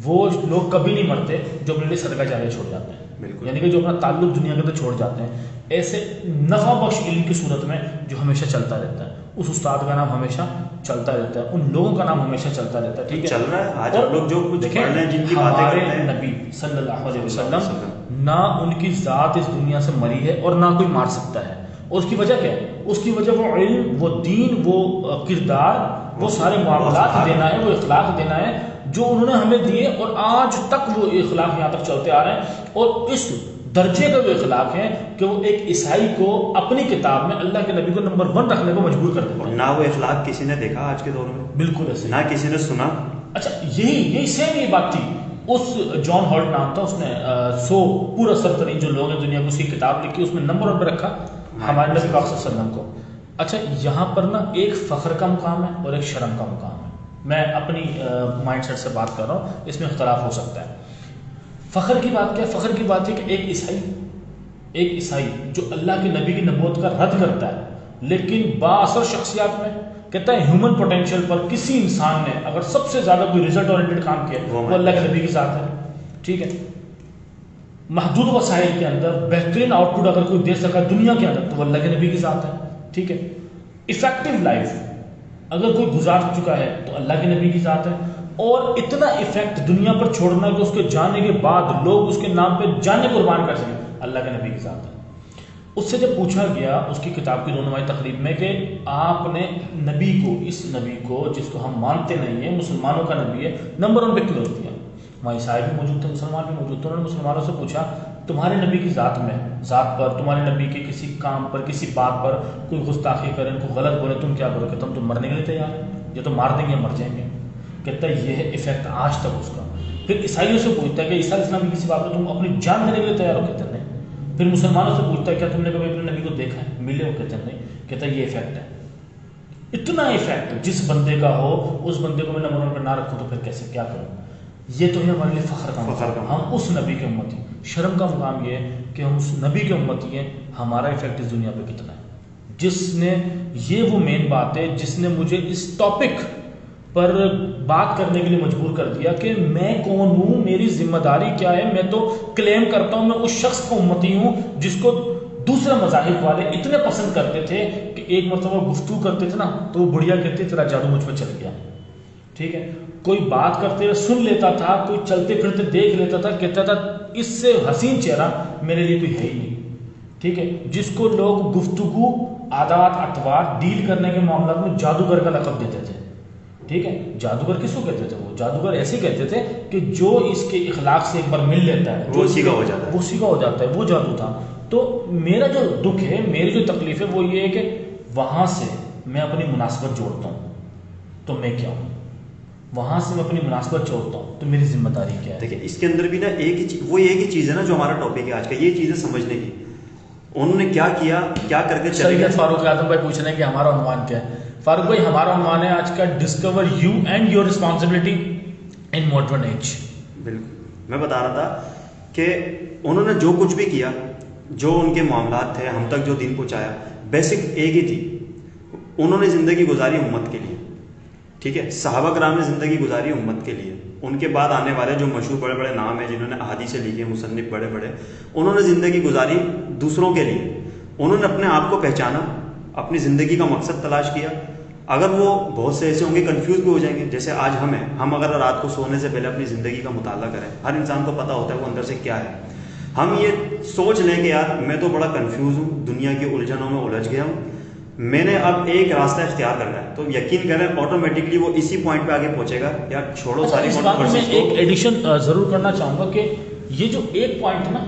S1: وہ لوگ کبھی نہیں مرتے جو اپنے لیے صدقہ جاریہ چھوڑ جاتے ہیں،
S2: بالکل.
S1: یعنی کہ جو اپنا تعلق دنیا کے اندر چھوڑ جاتے ہیں ایسے نفع بخش علم کی صورت میں جو ہمیشہ چلتا رہتا ہے. اس استاد کا نام ہمیشہ چلتا رہتا ہے، ان لوگوں کا نام ہمیشہ چلتا رہتا ہے. ٹھیک ہے،
S2: چل رہا ہے. آج ہم لوگ جو کچھ
S1: دیکھیں،
S2: پڑھ رہے ہیں، جن کی باتیں
S1: ہمارے
S2: کرتے ہیں،
S1: نبی صلی اللہ علیہ وسلم نہ ان کی ذات اس دنیا سے مری ہے اور نہ کوئی مار سکتا ہے. اور اس کی وجہ کیا ہے؟ اس کی وجہ وہ علم، وہ دین، وہ کردار، وہ سارے معاملات دینا ہے، وہ اخلاق دینا ہے جو انہوں نے ہمیں دیے، اور آج تک وہ اخلاق یہاں تک چلتے آ رہے ہیں. اور اس درجے کا وہ اخلاق ہے کہ وہ ایک عیسائی کو اپنی کتاب میں اللہ کے نبی کو نمبر 1 رکھنے کو مجبور کر دیتے ہیں.
S2: نہ وہ اخلاق کسی نے دیکھا آج کے دور میں،
S1: بالکل ایسے،
S2: نہ کسی نے سنا.
S1: اچھا یہی سیم یہ بات تھی. اس جان ہالٹ نام تھا، اس نے 100 پورا سرترین جو لوگ ہیں دنیا کو، اس کی کتاب لکھی، اس میں نمبر 1 پہ رکھا ہمارے نبی پاک صلی اللہ علیہ وسلم کو. اچھا یہاں پر نا ایک فخر کا مقام ہے اور ایک شرم کا مقام ہے. میں اپنی مائنڈ سیٹ سے بات کر رہا ہوں، اس میں اختلاف ہو سکتا ہے. فخر کی بات کیا ہے؟ فخر کی بات ہے کہ ایک عیسائی جو اللہ کے نبی کی نبوت کا رد کرتا ہے لیکن بااثر شخصیات میں کہتا ہے ہیومن پوٹینشیل پر کسی انسان نے اگر سب سے زیادہ کوئی ریزلٹ اورینٹڈ کام کیا وہ اللہ کے نبی کی ذات ہے. ٹھیک ہے، محدود وسائل کے اندر بہترین آؤٹ پٹ اگر کوئی دے سکا دنیا کے اندر تو وہ اللہ کے نبی کی ذات ہے. ٹھیک ہے، افیکٹو لائف اگر کوئی گزار چکا ہے تو اللہ کے نبی کی ذات ہے. اور اتنا افیکٹ دنیا پر چھوڑنا کہ اس کے جانے کے بعد لوگ اس کے نام پہ جانے قربان کر سکیں، اللہ کے نبی کی ذات ہے. اس سے جب پوچھا گیا اس کی کتاب کی رونمائی تقریب میں کہ آپ نے نبی کو، اس نبی کو جس کو ہم مانتے نہیں ہیں، مسلمانوں کا نبی ہے، نمبر 1 پہ کیوں رکھ دیا؟ وہاں عیسائی بھی موجود تھے، مسلمان بھی موجود تھے. انہوں نے مسلمانوں سے پوچھا تمہارے نبی کی ذات پر، تمہارے نبی کے کسی کام پر، کسی بات پر کوئی گستاخی کرے، ان کو غلط بولے، تم کیا کرو؟ کہ تم مرنے کے لیے تیار ہیں، یہ تو مار دیں گے، مر جائیں گے. کہتا ہے یہ ہے افیکٹ آج تک اس کا. پھر عیسائیوں سے پوچھتا ہے کہ عیسیٰ علیہ السلام کی کسی بات پر تم اپنی جان دینے کے لیے تیار ہو؟ کہتے ہیں نہیں. پھر مسلمانوں سے پوچھتا ہے کیا تم نے کبھی اپنے نبی کو دیکھا ہے، ملے ہو؟ کہتے ہیں نہیں. کہتا ہے یہ افیکٹ ہے. اتنا افیکٹ جس بندے کا ہو اس بندے کو میں نمبر 1 پہ نہ رکھوں تو پھر کیسے کیا کروں؟ یہ تو ہے ہمارے لیے فخر کا مقام. ہم اس نبی کے امتی. شرم کا مقام یہ ہے کہ ہم اس نبی کے امتی ہیں. ہمارا افیکٹ اس دنیا پہ کتنا ہے؟ جس نے، یہ وہ مین بات ہے جس نے مجھے اس ٹاپک پر بات کرنے کے لیے مجبور کر دیا کہ میں کون ہوں، میری ذمہ داری کیا ہے. میں تو کلیم کرتا ہوں میں اس شخص کا امتی ہوں جس کو دوسرے مذاہب والے اتنے پسند کرتے تھے کہ ایک مرتبہ گفتگو کرتے تھے نا تو وہ بڑھیا کہتے تیرا جادو مجھ پہ چل گیا. ٹھیک ہے، کوئی بات کرتے ہوئے سن لیتا تھا، کوئی چلتے پھرتے دیکھ لیتا تھا، کہتا تھا اس سے حسین چہرہ میرے لیے کوئی ہے ہی نہیں. ٹھیک ہے، جس کو لوگ گفتگو، عادات، اطوار، ڈیل کرنے کے معاملات میں جادوگر کا لقب دیتے تھے. ٹھیک ہے، جادوگر کس کو کہتے تھے؟ وہ جادوگر ایسے کہتے تھے کہ جو اس کے اخلاق سے ایک بار مل لیتا ہے
S2: وہ اسی کا ہو جاتا ہے،
S1: وہ اسی کا ہو جاتا ہے، وہ جادو تھا. تو میرا جو دکھ ہے، میری جو تکلیف ہے وہ یہ ہے کہ وہاں سے میں اپنی مناسبت جوڑتا ہوں تو میں کیا ہوں، وہاں سے میں اپنی مناسبت جوڑتا ہوں تو میری ذمہ داری کیا ہے.
S2: دیکھیں اس کے اندر بھی نا ایک ہی چیز ہے نا جو ہمارا ٹاپک ہے آج کا، یہ چیزیں سمجھنے کی. انہوں نے کیا کیا، کیا کر کے چلے گئے.
S1: فاروق اعظم بھائی پوچھ رہے ہیں کہ ہمارا عنوان کیا ہے. فاروق بھائی ہمارا عنوان ہے آج کا discover you and your responsibility in modern age.
S2: بالکل، میں بتا رہا تھا کہ انہوں نے جو کچھ بھی کیا، جو ان کے معاملات تھے، ہم تک جو دین پہنچایا، بیسک ایک ہی تھی. انہوں نے زندگی گزاری امت کے لیے. ٹھیک ہے، صحابہ کرام نے زندگی گزاری امت کے لیے. ان کے بعد آنے والے جو مشہور بڑے بڑے نام ہیں جنہوں نے احادیثیں لکھی ہیں، مصنف بڑے بڑے، انہوں نے زندگی گزاری دوسروں کے لیے. انہوں نے اپنے آپ کو پہچانا، اپنی زندگی کا مقصد تلاش کیا. اگر وہ بہت سے ایسے ہوں گے کنفیوز بھی ہو جائیں گے، جیسے آج ہم ہیں. ہم اگر رات کو سونے سے پہلے اپنی زندگی کا مطالعہ کریں، ہر انسان کو پتہ ہوتا ہے وہ اندر سے کیا ہے. ہم یہ سوچ لیں کہ یار میں تو بڑا کنفیوز ہوں، دنیا کی الجھنوں میں الجھ گیا ہوں، میں نے اب ایک راستہ اختیار کرنا ہے، تو یقین کریں آٹومیٹکلی وہ اسی پوائنٹ پہ آگے پہنچے گا. یار چھوڑو ساری
S1: اس بات میں ایک ایڈیشن ضرور کرنا چاہوں گا کہ یہ جو ایک پوائنٹ ہے نا،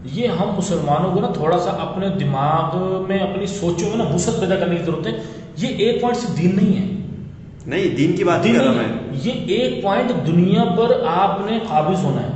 S1: یہ ہم مسلمانوں کو نا تھوڑا سا اپنے دماغ میں اپنی سوچوں میں نا وسعت پیدا کرنے کی ضرورت ہے. یہ ایک پوائنٹ سے دین نہیں ہے.
S2: نہیں, دین کی بات نہیں کر رہا میں.
S1: یہ ایک پوائنٹ دنیا پر آپ نے قابض ہونا ہے,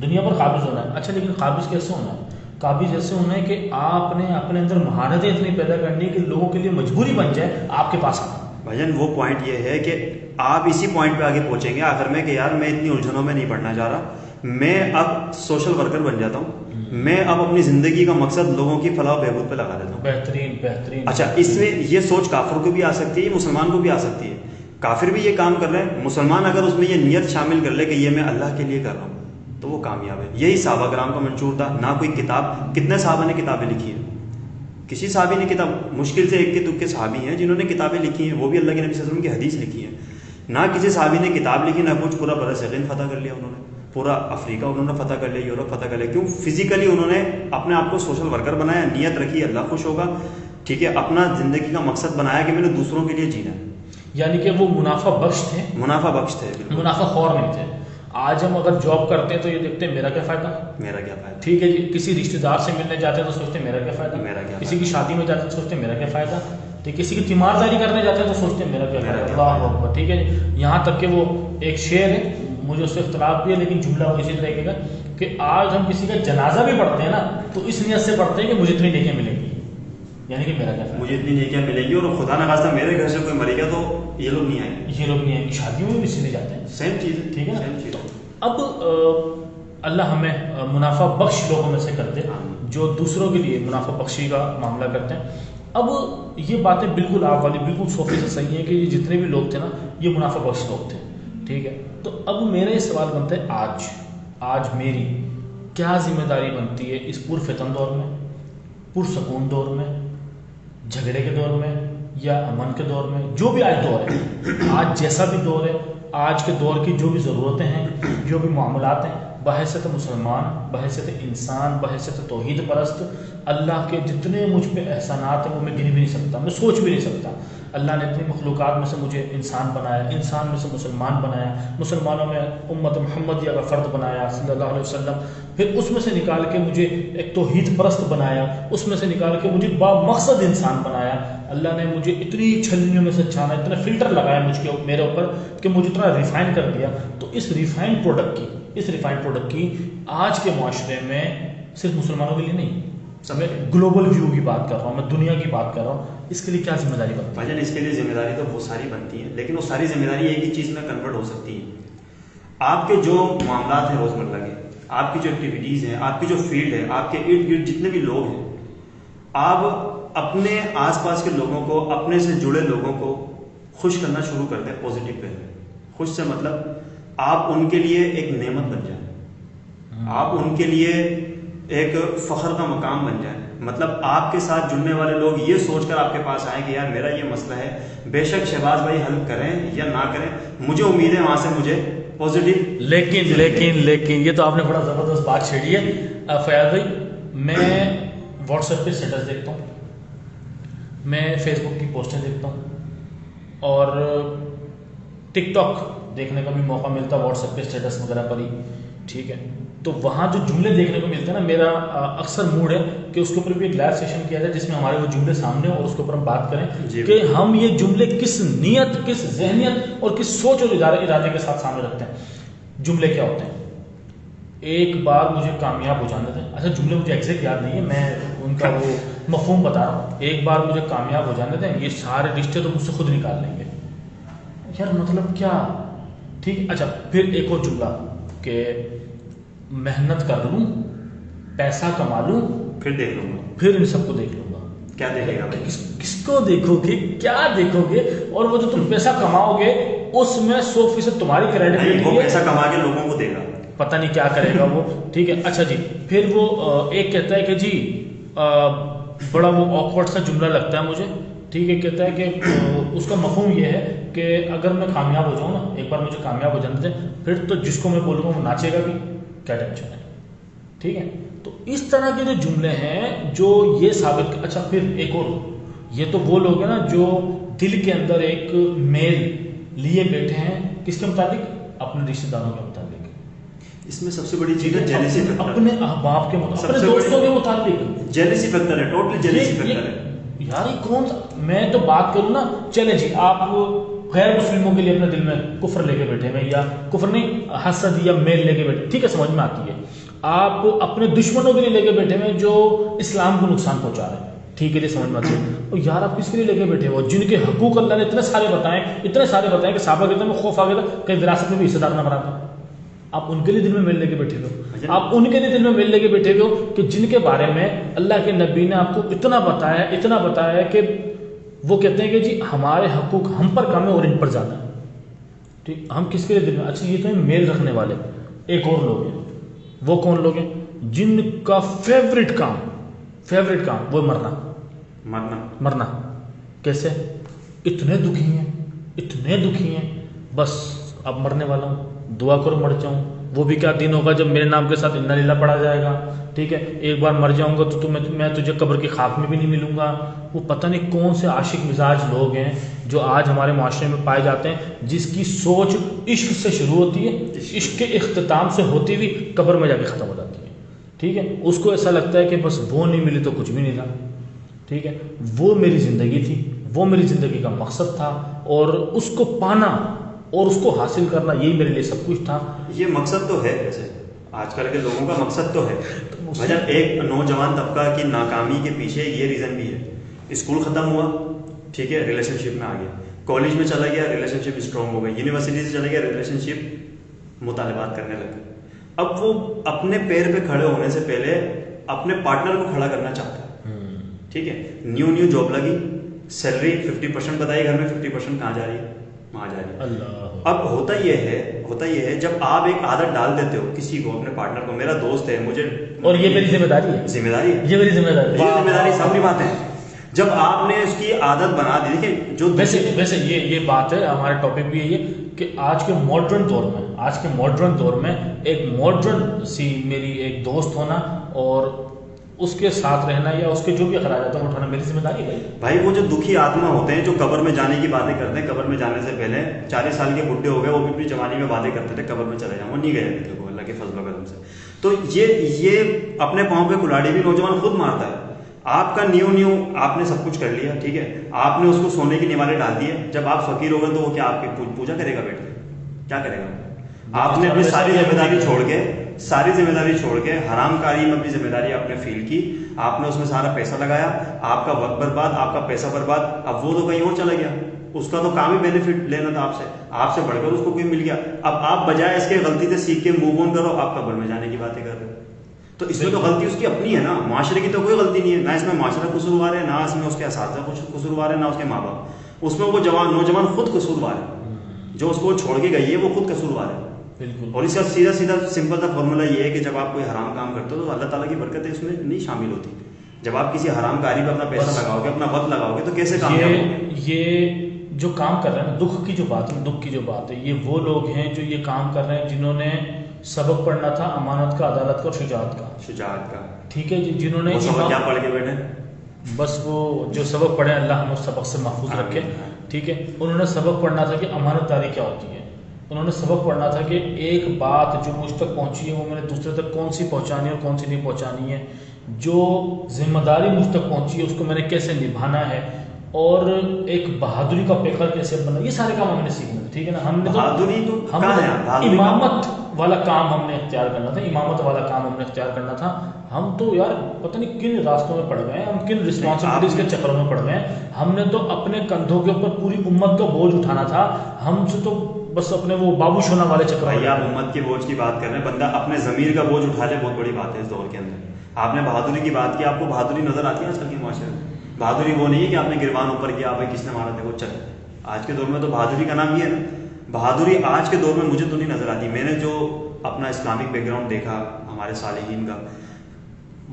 S1: دنیا پر قابض ہونا ہے. اچھا لیکن قابض کیسے ہونا ہے؟ قابض ایسے ہونا ہے کہ آپ نے اپنے اندر مہارتیں اتنی پیدا کرنی کہ لوگوں کے لیے مجبوری بن جائے آپ کے پاس آنا.
S2: بھائی جان وہ پوائنٹ یہ ہے کہ آپ اسی پوائنٹ پہ آگے پہنچیں گے آخر میں کہ یار میں اتنی الجھنوں میں نہیں پڑھنا چاہ رہا, میں اب سوشل ورکر بن جاتا ہوں, میں اب اپنی زندگی کا مقصد لوگوں کی فلاح و بہبود پہ لگا دیتا ہوں.
S1: بہترین بہترین.
S2: اچھا, اس میں یہ سوچ کافر کو بھی آ سکتی ہے, مسلمان کو بھی آ سکتی ہے. کافر بھی یہ کام کر رہے ہیں, مسلمان اگر اس میں یہ نیت شامل کر لے کہ یہ میں اللہ کے لیے کر رہا ہوں تو وہ کامیاب ہے. یہی صحابہ کرام کا منشور تھا. نہ کوئی کتاب, کتنے صحابہ نے کتابیں لکھی ہیں؟ کسی صحابی نے کتاب, مشکل سے ایک کے دو کے صحابی ہیں جنہوں نے کتابیں لکھی ہیں, وہ بھی اللہ کے نبی صلی اللہ علیہ وسلم کی حدیث لکھی ہے. نہ کسی صحابی نے کتاب لکھی, نہ کچھ. پورا برصغیر فتح کر لیا انہوں نے, پورا افریقہ انہوں نے فتح کر لیا, یورپ فتح کر لیا. کیوں؟ فزیکلی انہوں نے اپنے آپ کو سوشل ورکر بنایا, نیت رکھی اللہ خوش ہوگا, ٹھیک ہے, اپنا زندگی کا مقصد بنایا کہ میں نے دوسروں کے لیے جینا ہے.
S1: یعنی کہ وہ منافع بخش تھے,
S2: منافع بخش تھے,
S1: منافع خور نہیں تھے. آج ہم اگر جاب کرتے ہیں تو یہ دیکھتے ہیں میرا کیا فائدہ,
S2: میرا کیا فائدہ.
S1: ٹھیک ہے جی. کسی رشتہ دار سے ملنے جاتے ہیں تو سوچتے ہیں میرا کیا فائدہ,
S2: میرا کیا
S1: کسی کی شادی میں جاتے ہیں تو سوچتے ہیں میرا کیا فائدہ, ٹھیک. کسی کی تیمارداری کرنے جاتے ہیں تو سوچتے ہیں میرا کیا فائدہ. اللہ اکبر. ٹھیک ہے جی. یہاں تک کہ وہ ایک شعر ہے, مجھے اس سے اختلاف بھی ہے لیکن جملہ وہ اسی طریقے کا کہ آج ہم کسی کا جنازہ بھی پڑھتے ہیں نا تو اس نیت سے پڑھتے ہیں کہ مجھے اتنی نیکیاں ملیں گی, یعنی کہ میرا کیا فائدہ,
S2: مجھے اتنی نیکیاں ملیں گی, اور خدا نخواستہ میرے گھر سے کوئی مرے گا تو یہ لوگ نہیں آئیں گے,
S1: یہ لوگ نہیں آئیں گے. شادیوں میں بھی اسی لیے جاتے ہیں,
S2: سیم چیز ہے.
S1: ٹھیک ہے نا.
S2: سیم چیز.
S1: اب اللہ ہمیں منافع بخش لوگوں میں سے کر دے جو دوسروں کے لیے منافع بخشی کا معاملہ کرتے ہیں. اب یہ باتیں بالکل آپ والی بالکل 100% صحیح ہیں کہ یہ جتنے بھی لوگ تھے نا یہ منافع بخش لوگ تھے, ٹھیک ہے. تو اب میرا یہ سوال بنتا ہے آج میری کیا ذمہ داری بنتی ہے اس پرفتن دور میں, پرسکون دور میں, جھگڑے کے دور میں یا امن کے دور میں, جو بھی آج دور ہے, آج جیسا بھی دور ہے, آج کے دور کی جو بھی ضرورتیں ہیں, جو بھی معاملات ہیں, بحیثیت مسلمان, بحیثیت انسان, بحیثیت توحید پرست, اللہ کے جتنے مجھ پہ احسانات ہیں وہ میں گن بھی نہیں سکتا, میں سوچ بھی نہیں سکتا. اللہ نے اتنی مخلوقات میں سے مجھے انسان بنایا, انسان میں سے مسلمان بنایا, مسلمانوں میں امت محمدیہ کا فرد بنایا صلی اللہ علیہ وسلم, پھر اس میں سے نکال کے مجھے ایک توحید پرست بنایا, اس میں سے نکال کے مجھے با مقصد انسان بنایا. اللہ نے مجھے اتنی چھلنیوں میں سے چھانا, اتنا فلٹر لگایا مجھ کے میرے اوپر کہ مجھے اتنا ریفائن کر دیا. تو اس ریفائنڈ پروڈکٹ کی آج کے معاشرے میں صرف مسلمانوں کے لیے نہیں, میں گلوبل ویو کی بات کر رہا ہوں, میں دنیا کی بات کر رہا ہوں, اس کے لیے کیا ذمہ داری بنتی ہے؟
S2: بھائی جان اس کے لیے ذمہ داری تو بہت ساری بنتی ہے, لیکن وہ ساری ذمہ داری ایک ہی چیز میں کنورٹ ہو سکتی ہے. آپ کے جو معاملات ہیں روزمرہ کے, آپ کی جو ایکٹیویٹیز ہیں, آپ کی جو فیلڈ ہے, آپ کے ارد گرد جتنے بھی لوگ ہیں, آپ اپنے آس پاس کے لوگوں کو, اپنے سے جڑے لوگوں کو خوش کرنا شروع کر دیں پازیٹیو پہ. خوش سے مطلب آپ ان کے لیے ایک نعمت بن جائیں, آپ ان کے لیے ایک فخر کا مقام بن جائیں. مطلب آپ کے ساتھ جڑنے والے لوگ یہ سوچ کر آپ کے پاس آئیں کہ یار میرا یہ مسئلہ ہے, بے شک شہباز بھائی حل کریں یا نہ کریں, مجھے امید ہے وہاں سے مجھے پازیٹیو.
S1: لیکن یہ تو آپ نے بڑا زبردست بات چھیڑی ہے فیاض بھائی. میں واٹس ایپ پہ اسٹیٹس دیکھتا ہوں, میں فیس بک کی پوسٹیں دیکھتا ہوں, اور ٹک ٹاک دیکھنے کا بھی موقع ملتا ہے واٹس ایپ پہ اسٹیٹس وغیرہ پر ہی, ٹھیک ہے. تو وہاں جو جملے دیکھنے کو ملتے ہیں نا, میرا اکثر موڈ ہے کہ اس کے اوپر بھی ایک لائیو سیشن کیا جائے جس میں ہمارے وہ جملے سامنے ہوں اور اس کے اوپر ہم بات کریں کہ ہم یہ جملے کس نیت, کس ذہنیت اور کس سوچ اور ارادے کے ساتھ سامنے رکھتے ہیں. جملے کیا ہوتے ہیں؟ ایک بار مجھے کامیاب ہو جانے دیں. اچھا جملے مجھے ایگزیکٹ یاد نہیں ہے, میں ان کا وہ مفہوم بتا رہا ہوں. ایک بار مجھے کامیاب ہو جانے دیں, یہ سارے رشتے تو مجھ سے خود نکال لیں گے. یار مطلب کیا, ٹھیک. اچھا پھر ایک اور جملہ کہ محنت کر لوں, پیسا کما لوں,
S2: پھر دیکھ لوں گا,
S1: پھر ان سب کو دیکھ لوں گا.
S2: کیا دیکھے گا؟
S1: کس کو دیکھو گے, کیا دیکھو گے؟ اور وہ جو تم پیسہ کماؤ گے اس میں 100% تمہاری کریڈٹ,
S2: وہ پیسہ کما کے لوگوں کو دے گا,
S1: پتہ نہیں کیا کرے گا وہ, ٹھیک ہے. اچھا جی, پھر وہ ایک کہتا ہے کہ جی بڑا وہ آکورڈ سا جملہ لگتا ہے مجھے, ٹھیک ہے. کہتا ہے کہ اس کا مفہوم یہ ہے کہ اگر میں کامیاب ہو جاؤں نا, ایک بار مجھے کامیاب ہو جانے دیں, پھر تو جس کو میں بولوں گا وہ ناچے گا بھی, کیا ٹینشن ہے, ٹھیک ہے. تو اس طرح کے جو جملے ہیں جو یہ ثابت. اچھا پھر ایک اور, یہ تو وہ لوگ ہیں نا جو دل کے اندر ایک میل لیے بیٹھے ہیں, کس کے مطابق؟ اپنے رشتہ داروں کے مطابق.
S2: اس میں سب سے بڑی چیز ہے جیلسی فیکٹر.
S1: اپنے احباب کے مطابق، اپنے دوستوں کے متعلق
S2: جیلسی فیکٹر ہے، ٹوٹلی جیلسی فیکٹر ہے.
S1: یار یہ کون سا، میں تو بات کروں نا، چلے جی آپ غیر مسلموں کے لیے اپنے دل میں کفر لے کے بیٹھے ہوئے، یا کفر نہیں، حسد یا میل لے کے بیٹھے، ٹھیک ہے سمجھ میں آتی ہے. آپ اپنے دشمنوں کے لیے لے کے بیٹھے ہوئے جو اسلام کو نقصان پہنچا رہے ہیں، ٹھیک ہے جی سمجھ میں آتی ہے. اور یار آپ کس کے لیے لے کے بیٹھے ہو؟ جن کے حقوق اللہ نے اتنے سارے بتائیں کہ صحابہ کے دل میں خوف آ گیا تھا کہ وراثت میں بھی حصہ دار نہ بنا تھا. آپ ان کے لیے دل میں میل لے کے بیٹھے ہوئے، آپ ان کے لیے دل میں میل لے کے بیٹھے ہوئے کہ جن کے بارے میں اللہ کے نبی نے آپ کو اتنا بتایا کہ وہ کہتے ہیں کہ جی ہمارے حقوق ہم پر کم ہے اور ان پر زیادہ ہے. ٹھیک، ہم کس کے لیے دل میں، اچھا یہ تو ہیں میل رکھنے والے. ایک اور لوگ ہیں، وہ کون لوگ ہیں؟ جن کا فیوریٹ کام وہ مرنا. کیسے؟ اتنے دکھی ہیں بس اب مرنے والا ہوں، دعا کرو مر جاؤں. وہ بھی کیا دن ہوگا جب میرے نام کے ساتھ انا للہ پڑھا جائے گا. ٹھیک ہے، ایک بار مر جاؤں گا تو میں تجھے قبر کی خاک میں بھی نہیں ملوں گا. وہ پتہ نہیں کون سے عاشق مزاج لوگ ہیں جو آج ہمارے معاشرے میں پائے جاتے ہیں، جس کی سوچ عشق سے شروع ہوتی ہے، عشق کے اختتام سے ہوتی ہوئی قبر میں جا کے ختم ہو جاتی ہے. ٹھیک ہے، اس کو ایسا لگتا ہے کہ بس وہ نہیں ملی تو کچھ بھی نہیں تھا. ٹھیک ہے، وہ میری زندگی تھی، وہ میری زندگی کا مقصد تھا، اور اس کو پانا اور اس کو حاصل کرنا یہی میرے لیے سب کچھ تھا.
S2: یہ مقصد تو ہے، ویسے آج کل کے لوگوں کا مقصد تو ہے. مطلب ایک نوجوان طبقہ کی ناکامی کے پیچھے یہ ریزن بھی ہے. اسکول ختم ہوا، ٹھیک ہے، ریلیشن شپ میں آ گیا، کالج میں چلا گیا، ریلیشن شپ اسٹرانگ ہو گئی، یونیورسٹی سے چلا گیا، ریلیشن شپ مطالبات کرنے لگے. اب وہ اپنے پیر پہ کھڑے ہونے سے پہلے اپنے پارٹنر کو کھڑا کرنا چاہتا ہے. ٹھیک ہے، نیو جاب لگی، سیلری 50% بتائی گھر میں، 50% کہاں جا رہی ہے؟ وہاں جا رہی ہے.
S1: اللہ،
S2: اب ہوتا یہ ہے جب آپ ایک عادت ڈال دیتے ہو کسی کو، اپنے پارٹنر کو، میرا دوست ہے مجھے، اور
S1: یہ میری ذمہ داری ہے، یہ میری ذمہ داری
S2: سامنے بات ہے. جب آپ نے اس کی عادت بنا دی، دیکھیں جو
S1: ویسے یہ بات ہے، ہمارا ٹاپک بھی یہی ہے کہ آج کے ماڈرن دور میں ایک ماڈرن سی میری ایک دوست ہونا اور اس کے ساتھ رہنا یا اس کے جو بھی اخراجات ہیں اٹھانا میری ذمہ داری ہے. بھائی
S2: وہ جو دکھی آتما ہوتے ہیں جو قبر میں جانے کی باتیں کرتے ہیں، قبر میں جانے سے پہلے 40 سال کے بڈھے ہو گئے، وہ بھی اپنی جوانی میں باتیں کرتے تھے قبر میں چلے جاؤں، وہ نہیں گئے تھے اللہ کے فضل و کرم سے. تو یہ اپنے پاؤں پہ کلاڑی بھی نوجوان خود مارتا ہے. آپ کا نیو آپ نے سب کچھ کر لیا، ٹھیک ہے، آپ نے اس کو سونے کی نیوالے ڈال دیے. جب آپ فقیر ہو گئے تو وہ کیا آپ کی پوجا کرے گا؟ بیٹا کیا کرے گا؟ آپ نے اپنی ساری ذمہ داری چھوڑ کے حرام کاری میں اپنی ذمہ داری آپ نے فیل کی، آپ نے اس میں سارا پیسہ لگایا، آپ کا وقت برباد، آپ کا پیسہ برباد. اب وہ تو کہیں اور چلا گیا، اس کا تو کام ہی بینیفٹ لینا تھا آپ سے بڑھ کر اس کو کوئی مل گیا. اب آپ بجائے اس کے غلطی سے سیکھ کے موو آن کرو، آپ قبر میں جانے کی باتیں کر رہے ہو. تو اس میں تو غلطی اس کی اپنی ہے نا، معاشرے کی تو کوئی غلطی نہیں ہے. نہ اس میں معاشرہ قصوروار ہے، نہ اس میں اس کے اساتذہ قصوروار ہے، نہ اس کے ماں باپ. اس میں وہ نوجوان خود قصوروار ہے، جو اس کو چھوڑ کے گئی ہے وہ خود قصوروار ہے.
S1: بالکل.
S2: اور اس کا سیدھا سمپل سا فارمولا یہ ہے کہ جب آپ کوئی حرام کام کرتے ہو تو اللہ تعالیٰ کی برکتیں اس میں نہیں شامل ہوتی. جب آپ کسی حرام کاری پہ اپنا پیسہ لگاؤ گے، اپنا وقت لگاؤ گے، تو کیسے کامیاب ہوگے؟
S1: یہ جو کام کر رہے ہیں، دکھ کی جو بات ہے، یہ وہ لوگ ہیں جو یہ کام کر رہے ہیں جنہوں نے سبق پڑھنا تھا امانت کا، عدالت کا اور شجاعت کا. ٹھیک ہے جی، جنہوں نے
S2: کیا پڑھ کے بیٹھے،
S1: بس وہ جو سبق پڑھے اللہ ہم اس سبق سے محفوظ رکھے. ٹھیک ہے، انہوں نے سبق پڑھنا تھا کہ امانت داری کیا ہوتی ہے. انہوں نے سبق پڑھنا تھا کہ ایک بات جو مجھ تک پہنچی ہے وہ میں نے دوسرے تک کون سی پہنچانی ہے اور کون سی نہیں پہنچانی ہے. جو ذمہ داری مجھ تک پہنچی ہے اس کو میں نے کیسے نبھانا ہے، اور ایک بہادری کا پیکر کیسے بننا. یہ سارے کام ہم نے سیکھنا تھا. ٹھیک ہے نا، ہم نے امامت والا کام ہم نے اختیار کرنا تھا. ہم تو یار پتہ نہیں کن راستوں میں پڑ گئے ہیں، ہم کن رسپانسبلٹیز کے چکروں میں پڑ گئے ہیں. ہم نے تو اپنے کندھوں کے اوپر پوری امت کا بوجھ اٹھانا تھا. ہم سے تو بس اپنے وہ بابو شونا والے چکر.
S2: بھائی آپ امت کے بوجھ کی بات کر رہے ہیں، بندہ اپنے ضمیر کا بوجھ اٹھا لے، بہت بڑی بات ہے اس دور کے اندر. آپ نے بہادری کی بات کی، آپ کو بہادری نظر آتی ہے آج کل کے معاشرے میں؟ بہادری وہ نہیں ہے کہ آپ نے گربان اوپر کیا، بھائی کس نے مارا تھا وہ چل. آج کے دور میں تو بہادری کا نام یہ ہے نا. بہادری آج کے دور میں مجھے تو نہیں نظر آتی. میں نے جو اپنا اسلامک بیک گراؤنڈ دیکھا ہمارے صالحین کا،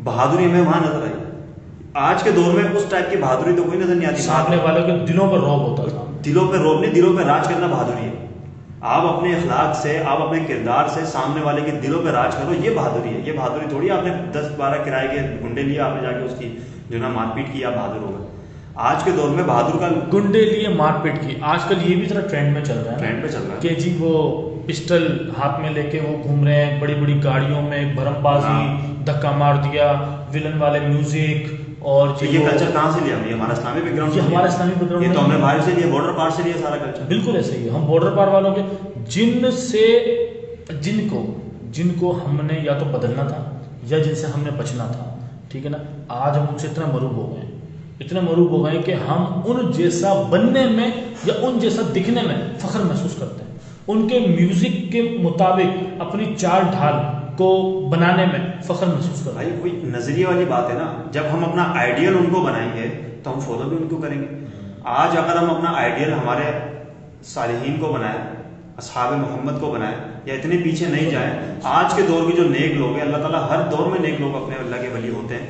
S2: بہادری ہمیں وہاں نظر آئی. آج کے دور میں اس ٹائپ کی بہادری تو کوئی نظر نہیں آتی.
S1: سامنے والوں کے دلوں پر رعب ہوتا تھا.
S2: دلوں پہ رعب نہیں، دلوں پہ راج کرنا بہادری ہے. آپ اپنے اخلاق سے، آپ اپنے کردار سے سامنے والے کے دلوں پہ راج کرو، یہ بہادری ہے. یہ بہادری تھوڑی آپ نے 10-12 کرائے کے گنڈے لیے آپ نے جا کے اس کی جو نا مار پیٹ کی، آپ بہادر ہو گئے. آج کے دور میں بہادر کا
S1: گنڈے لیے مار پیٹ کی. آج کل یہ بھی ذرا ٹرینڈ میں چل رہا ہے
S2: کہ
S1: جی وہ پسٹل ہاتھ میں لے کے وہ گھوم رہے ہیں بڑی بڑی گاڑیوں میں، بھرم بازی، دھکا مار دیا، ولن والے میوزک. اور
S2: یہ کلچر کہاں سے لیا ہم؟ یہ ہمارا اسلامی بیک گراؤنڈ،
S1: یہ ہمارا اسلامی بیک گراؤنڈ،
S2: یہ تو ہم نے باہر سے لیا، بارڈر پار سے لیا سارا کلچر.
S1: بالکل ایسے ہی ہم بارڈر پار والوں کے جن کو ہم نے یا تو بدلنا تھا یا جن سے ہم نے بچنا تھا. ٹھیک ہے نا. آج ہم ان سے اتنا مروب ہو گئے، اتنے مروب ہو گئے کہ ہم ان جیسا بننے میں یا ان جیسا دکھنے میں فخر محسوس کرتے ہیں. ان کے میوزک کے مطابق اپنی چال ڈھال کو بنانے میں فخر محسوس کرتے ہیں.
S2: بھائی کوئی نظریے والی بات ہے نا، جب ہم اپنا آئیڈیل ان کو بنائیں گے تو ہم فالو بھی ان کو کریں گے. آج اگر ہم اپنا آئیڈیل ہمارے صالحین کو بنائیں، اصحاب محمد کو بنائیں، یا اتنے پیچھے نہیں جائیں، آج کے دور کے جو نیک لوگ ہیں، اللہ تعالیٰ ہر دور میں نیک لوگ اپنے اللہ کے ولی ہوتے ہیں.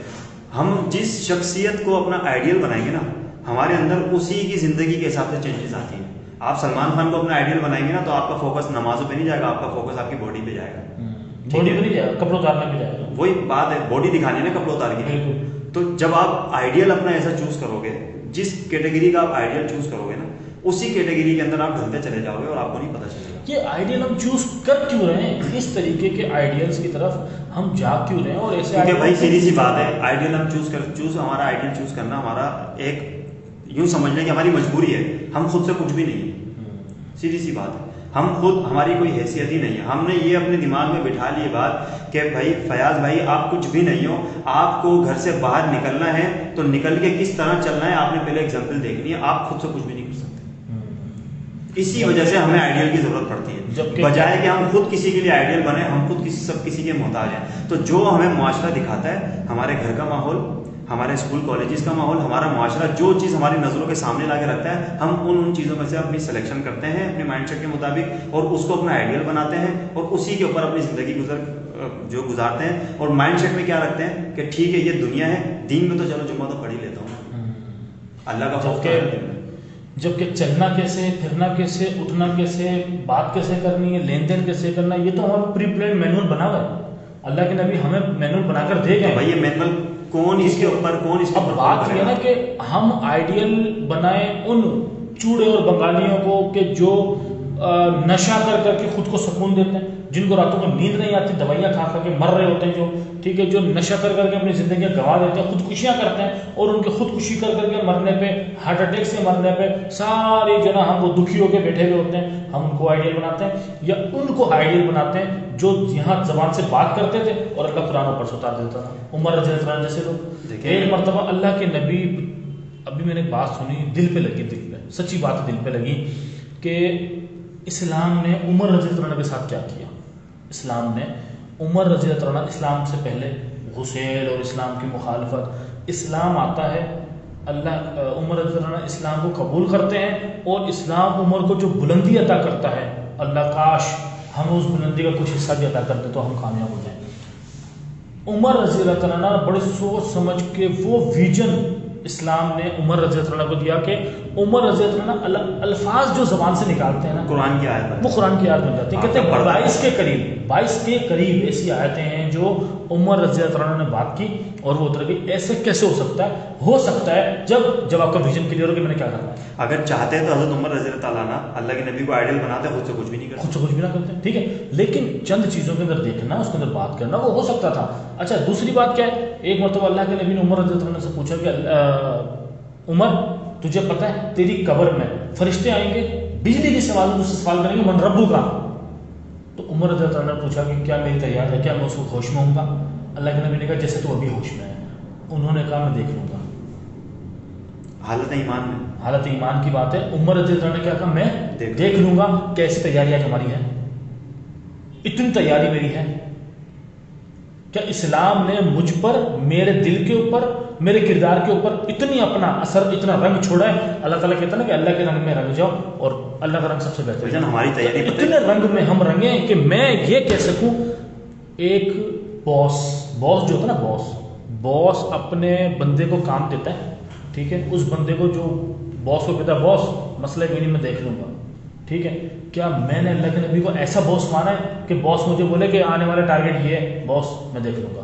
S2: ہم جس شخصیت کو اپنا آئیڈیل بنائیں گے نا، ہمارے اندر اسی کی زندگی کے حساب سے چینجز آتی ہیں. آپ سلمان خان کو اپنا آئیڈیل بنائیں گے نا تو آپ کا فوکس نمازوں پہ نہیں جائے گا، آپ کا فوکس آپ کی باڈی پہ جائے گا.
S1: باڈی پہ نہیں جائے گا، کپڑے اتارنے پہ جائے گا.
S2: وہی بات ہے، باڈی دکھانی ہے نا کپڑے اتار کے. تو جب آپ آئیڈیل اپنا ایسا چوز کرو گے، جس کیٹیگری کا آپ آئیڈیل چوز کرو گے نا، اسی کیٹیگری کے اندر آپ ڈھلتے چلے جاؤ گے اور آپ کو نہیں پتہ چلے گا.
S1: یہ آئیڈیل ہم چوز کر کیوں رہے ہیں؟ اس طریقے کے آئیڈیلس کی طرف ہم جا کیوں رہے ہیں؟ اور ایسے
S2: کیونکہ بھائی سیدھی سی بات ہے، آئیڈیل ہم ہمارا آئیڈیل چوز کرنا ہمارا ایک یوں سمجھ لیں کہ ہماری مجبوری ہے. ہم خود سے کچھ بھی نہیں ہے، سیدھی سی بات ہے. ہم خود، ہماری کوئی حیثیت ہی نہیں ہے. ہم نے یہ اپنے دماغ میں بٹھا لی بات کہ بھائی فیاض بھائی آپ کچھ بھی نہیں ہو، آپ کو گھر سے باہر نکلنا ہے تو نکل کے کس طرح چلنا ہے آپ نے پہلے ایگزامپل دیکھنی ہے. آپ خود سے کچھ بھی نہیں کر سکتے. اسی وجہ سے ہمیں آئیڈیل کی ضرورت پڑتی ہے، بجائے کہ ہم خود کسی کے لیے آئیڈیل بنے. ہم خود سب کسی کے محتاج ہیں. تو جو ہمیں معاشرہ دکھاتا ہے، ہمارے گھر کا ماحول، ہمارے اسکول کالجز کا ماحول، ہمارا معاشرہ جو چیز ہماری نظروں کے سامنے لا کے رکھتا ہے، ہم ان چیزوں میں سے اپنی سلیکشن کرتے ہیں اپنے مائنڈ سیٹ کے مطابق، اور اس کو اپنا آئیڈیل بناتے ہیں اور اسی کے اوپر اپنی زندگی گزارتے ہیں. اور مائنڈ سیٹ میں کیا رکھتے ہیں کہ ٹھیک ہے یہ دنیا ہے، دین میں تو چلو جمعہ تو پڑھ ہی لیتا ہوں، اللہ کا خوف ہے.
S1: جبکہ چلنا کیسے، پھرنا کیسے، اٹھنا کیسے، بات کیسے کرنی ہے، لین دین کیسے کرنا ہے، یہ تو ہمارا پری پلان مینول بنا ہوا ہے. اللہ کے نبی ہمیں مینول بنا کر دے گئے.
S2: بھائی یہ مینول کون اس کے اوپر
S1: اب بات یہ نا کہ ہم آئیڈیل بنائیں ان چوڑے اور بنگالیوں کو کہ جو نشہ کر کر کے خود کو سکون دیتے ہیں، جن کو راتوں میں نیند نہیں آتی، دوائیاں کھا کھا کے مر رہے ہوتے ہیں، جو ٹھیک ہے جو نشہ کر کر کے اپنی زندگیاں گنوا دیتے ہیں، خودکشیاں کرتے ہیں، اور ان کے خودکشی کر کر کے مرنے پہ، ہارٹ اٹیک سے مرنے پہ ساری جنا ہم وہ دکھی ہو کے بیٹھے ہوئے ہوتے ہیں. ہم ان کو آئیڈیل بناتے ہیں یا ان کو آئیڈیل بناتے ہیں جو یہاں زبان سے بات کرتے تھے اور اللہ قرآن پر سے اتار دیتا تھا. عمر رضی اللہ عنہ جیسے لوگ. ایک مرتبہ اللہ کے نبی، ابھی میں نے ایک بات سنی دل پہ لگی، دل پہ سچی بات دل پہ لگی کہ اسلام نے عمر رضی اللہ عنہ کے ساتھ کیا کیا. اسلام نے عمر رضی اللہ عنہ، اسلام سے پہلے غسیل اور اسلام کی مخالفت، اسلام آتا ہے، اللہ عمر رضی اللہ عنہ اسلام کو قبول کرتے ہیں اور اسلام عمر کو جو بلندی عطا کرتا ہے، اللہ کاش ہم اس بلندی کا کچھ حصہ بھی عطا کرتے تو ہم کامیاب ہو جائیں. عمر رضی اللہ عنہ بڑے سوچ سمجھ کے وہ ویژن اسلام نے عمر رضی اللہ عنہ کو دیا کہ عمر رضی اللہ عنہ الفاظ جو زبان سے نکالتے ہیں نا،
S2: قرآن کی آیت،
S1: وہ قرآن کی آیت بن جاتی ہے. کہتے ہیں 22 کے قریب ایسی آیتیں ہیں جو عمر رضی اللہ عنہ نے بات کی اور وہ اتر گئی. ایسے کیسے ہو سکتا ہے؟ ہو سکتا ہے جب آپ کا ویژن کلیئر ہو کہ میں نے کیا کرنا ہے.
S2: اگر چاہتے ہیں تو حضرت عمر رضی اللہ عنہ اللہ کے نبی کو آئیڈیل بناتے، خود سے کچھ بھی نہیں کرتے،
S1: خود سے کچھ بھی نہ کرتے. ٹھیک ہے، لیکن چند چیزوں کے اندر دیکھنا، اس کے اندر بات کرنا، وہ ہو سکتا تھا. اچھا دوسری بات کیا ہے، ایک مرتبہ اللہ کے نبی نے عمر رضی اللہ عنہ سے پوچھا کہ عمر تجھے پتہ ہے تیری قبر میں فرشتے آئیں گے، بجلی کے سوال تجھ سے سوال کریں گے من ربو کا. تو عمر رضی اللہ عنہ نے پوچھا کہ کیا میری تیار ہے، کیا میں اس کو ہوش میں ہوں گا؟ اللہ کے نبی نے کہا جیسے تو ابھی ہوش میں ہے. انہوں نے کہا میں دیکھ لوں گا.
S2: حالت ایمان میں،
S1: حالت ایمان کی بات ہے. عمر رضی اللہ عنہ نے کیا کہا میں دیکھ لوں گا. کیسی تیاری آج ہماری ہے؟ اتنی تیاری میری ہے. کیا اسلام نے مجھ پر، میرے دل کے اوپر، میرے کردار کے اوپر اتنی اپنا اثر، اتنا رنگ چھوڑا ہے؟ اللہ تعالیٰ کہتا ہے نا کہ اللہ کے رنگ میں رنگ جاؤ، اور اللہ کا رنگ سب سے بہتر ہے.
S2: ہماری تیاری
S1: اتنے رنگ میں ہم رنگیں کہ میں یہ کہہ سکوں، ایک باس جو ہوتا ہے نا، باس اپنے بندے کو کام دیتا ہے، ٹھیک ہے، اس بندے کو جو باس کو کہتا ہے باس مسئلہ میری میں دیکھ لوں گا. ٹھیک ہے، کیا میں نے اللہ کے نبی کو ایسا باس مانا ہے کہ باس مجھے بولے کہ آنے والا ٹارگیٹ یہ ہے، باس میں دیکھ لوں گا.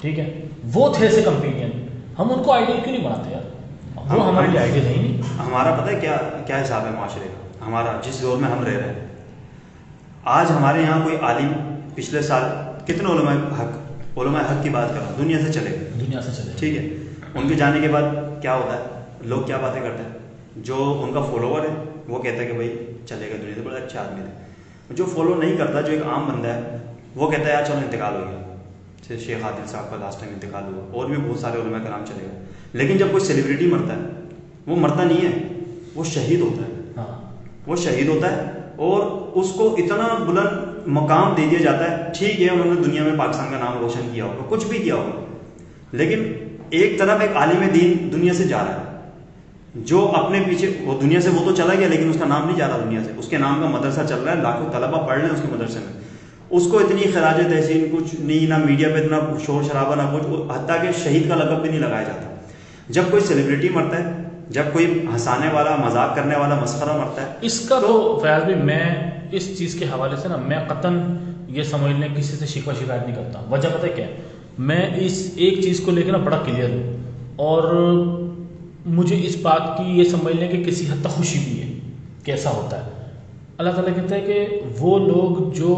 S1: ٹھیک ہے، وہ تھے ایسے کمپینین. ہم ان کو آئیڈیل کیوں نہیں بناتے یار؟ وہ ہمارے لیے آئیڈیل ہے ہی نہیں.
S2: ہمارا پتہ ہے کیا حساب ہے معاشرے کا؟ ہمارا جس دور میں ہم رہ رہے ہیں، آج ہمارے یہاں کوئی عالم پچھلے سال کتنے علماء حق کی بات کر رہا ہوں دنیا سے چلے گئے،
S1: دنیا سے چلے،
S2: ٹھیک ہے. ان کے جانے کے بعد کیا ہوتا ہے، لوگ کیا باتیں کرتے ہیں، جو ان کا فالوور ہے وہ کہتا ہے کہ بھائی چلے گئے دنیا سے، بڑے اچھے آدمی تھے. جو فالو نہیں کرتا، جو ایک عام بندہ ہے، وہ کہتا ہے یار چلو انتقال ہو گیا. جیسے شیخ عادل صاحب کا لاسٹ ٹائم انتقال ہوا، اور بھی بہت سارے علماء کرام چلے گئے. لیکن جب کوئی سیلیبریٹی مرتا ہے، وہ مرتا نہیں ہے، وہ شہید ہوتا ہے. وہ شہید ہوتا ہے اور اس کو اتنا بلند مقام دے دیا جاتا ہے. ٹھیک ہے انہوں نے دنیا میں پاکستان کا نام روشن کیا ہوگا، کچھ بھی کیا ہوگا، لیکن ایک طرف ایک عالم دین دنیا سے جا رہا ہے، جو اپنے پیچھے وہ دنیا سے وہ تو چلا گیا، لیکن اس کا نام نہیں جا رہا دنیا سے. اس کے نام کا مدرسہ چل رہا ہے، لاکھوں طلبہ پڑھ رہے ہیں اس کے مدرسے میں. اس کو اتنی خراج تحسین کچھ نہیں، نہ میڈیا پہ اتنا شور شرابہ، نہ کچھ، حتیٰ کہ شہید کا لقب بھی نہیں لگایا جاتا. جب کوئی سیلیبریٹی مرتا ہے، جب کوئی ہنسانے والا، مذاق کرنے والا، مسخرہ مرتا ہے،
S1: اس کا تو فیاض بھی میں اس چیز کے حوالے سے نا میں قطعاً یہ سمجھ لیں کسی سے شکوہ شکایت نہیں کرتا. وجہ پتہ ہے کیا ہے، میں اس ایک چیز کو لے کے نا بڑا کلیئر ہوں، اور مجھے اس بات کی یہ سمجھ لیں کہ کسی حد تک خوشی بھی ہے. کیسا ہوتا ہے، اللہ تعالیٰ کہتا ہے کہ وہ لوگ جو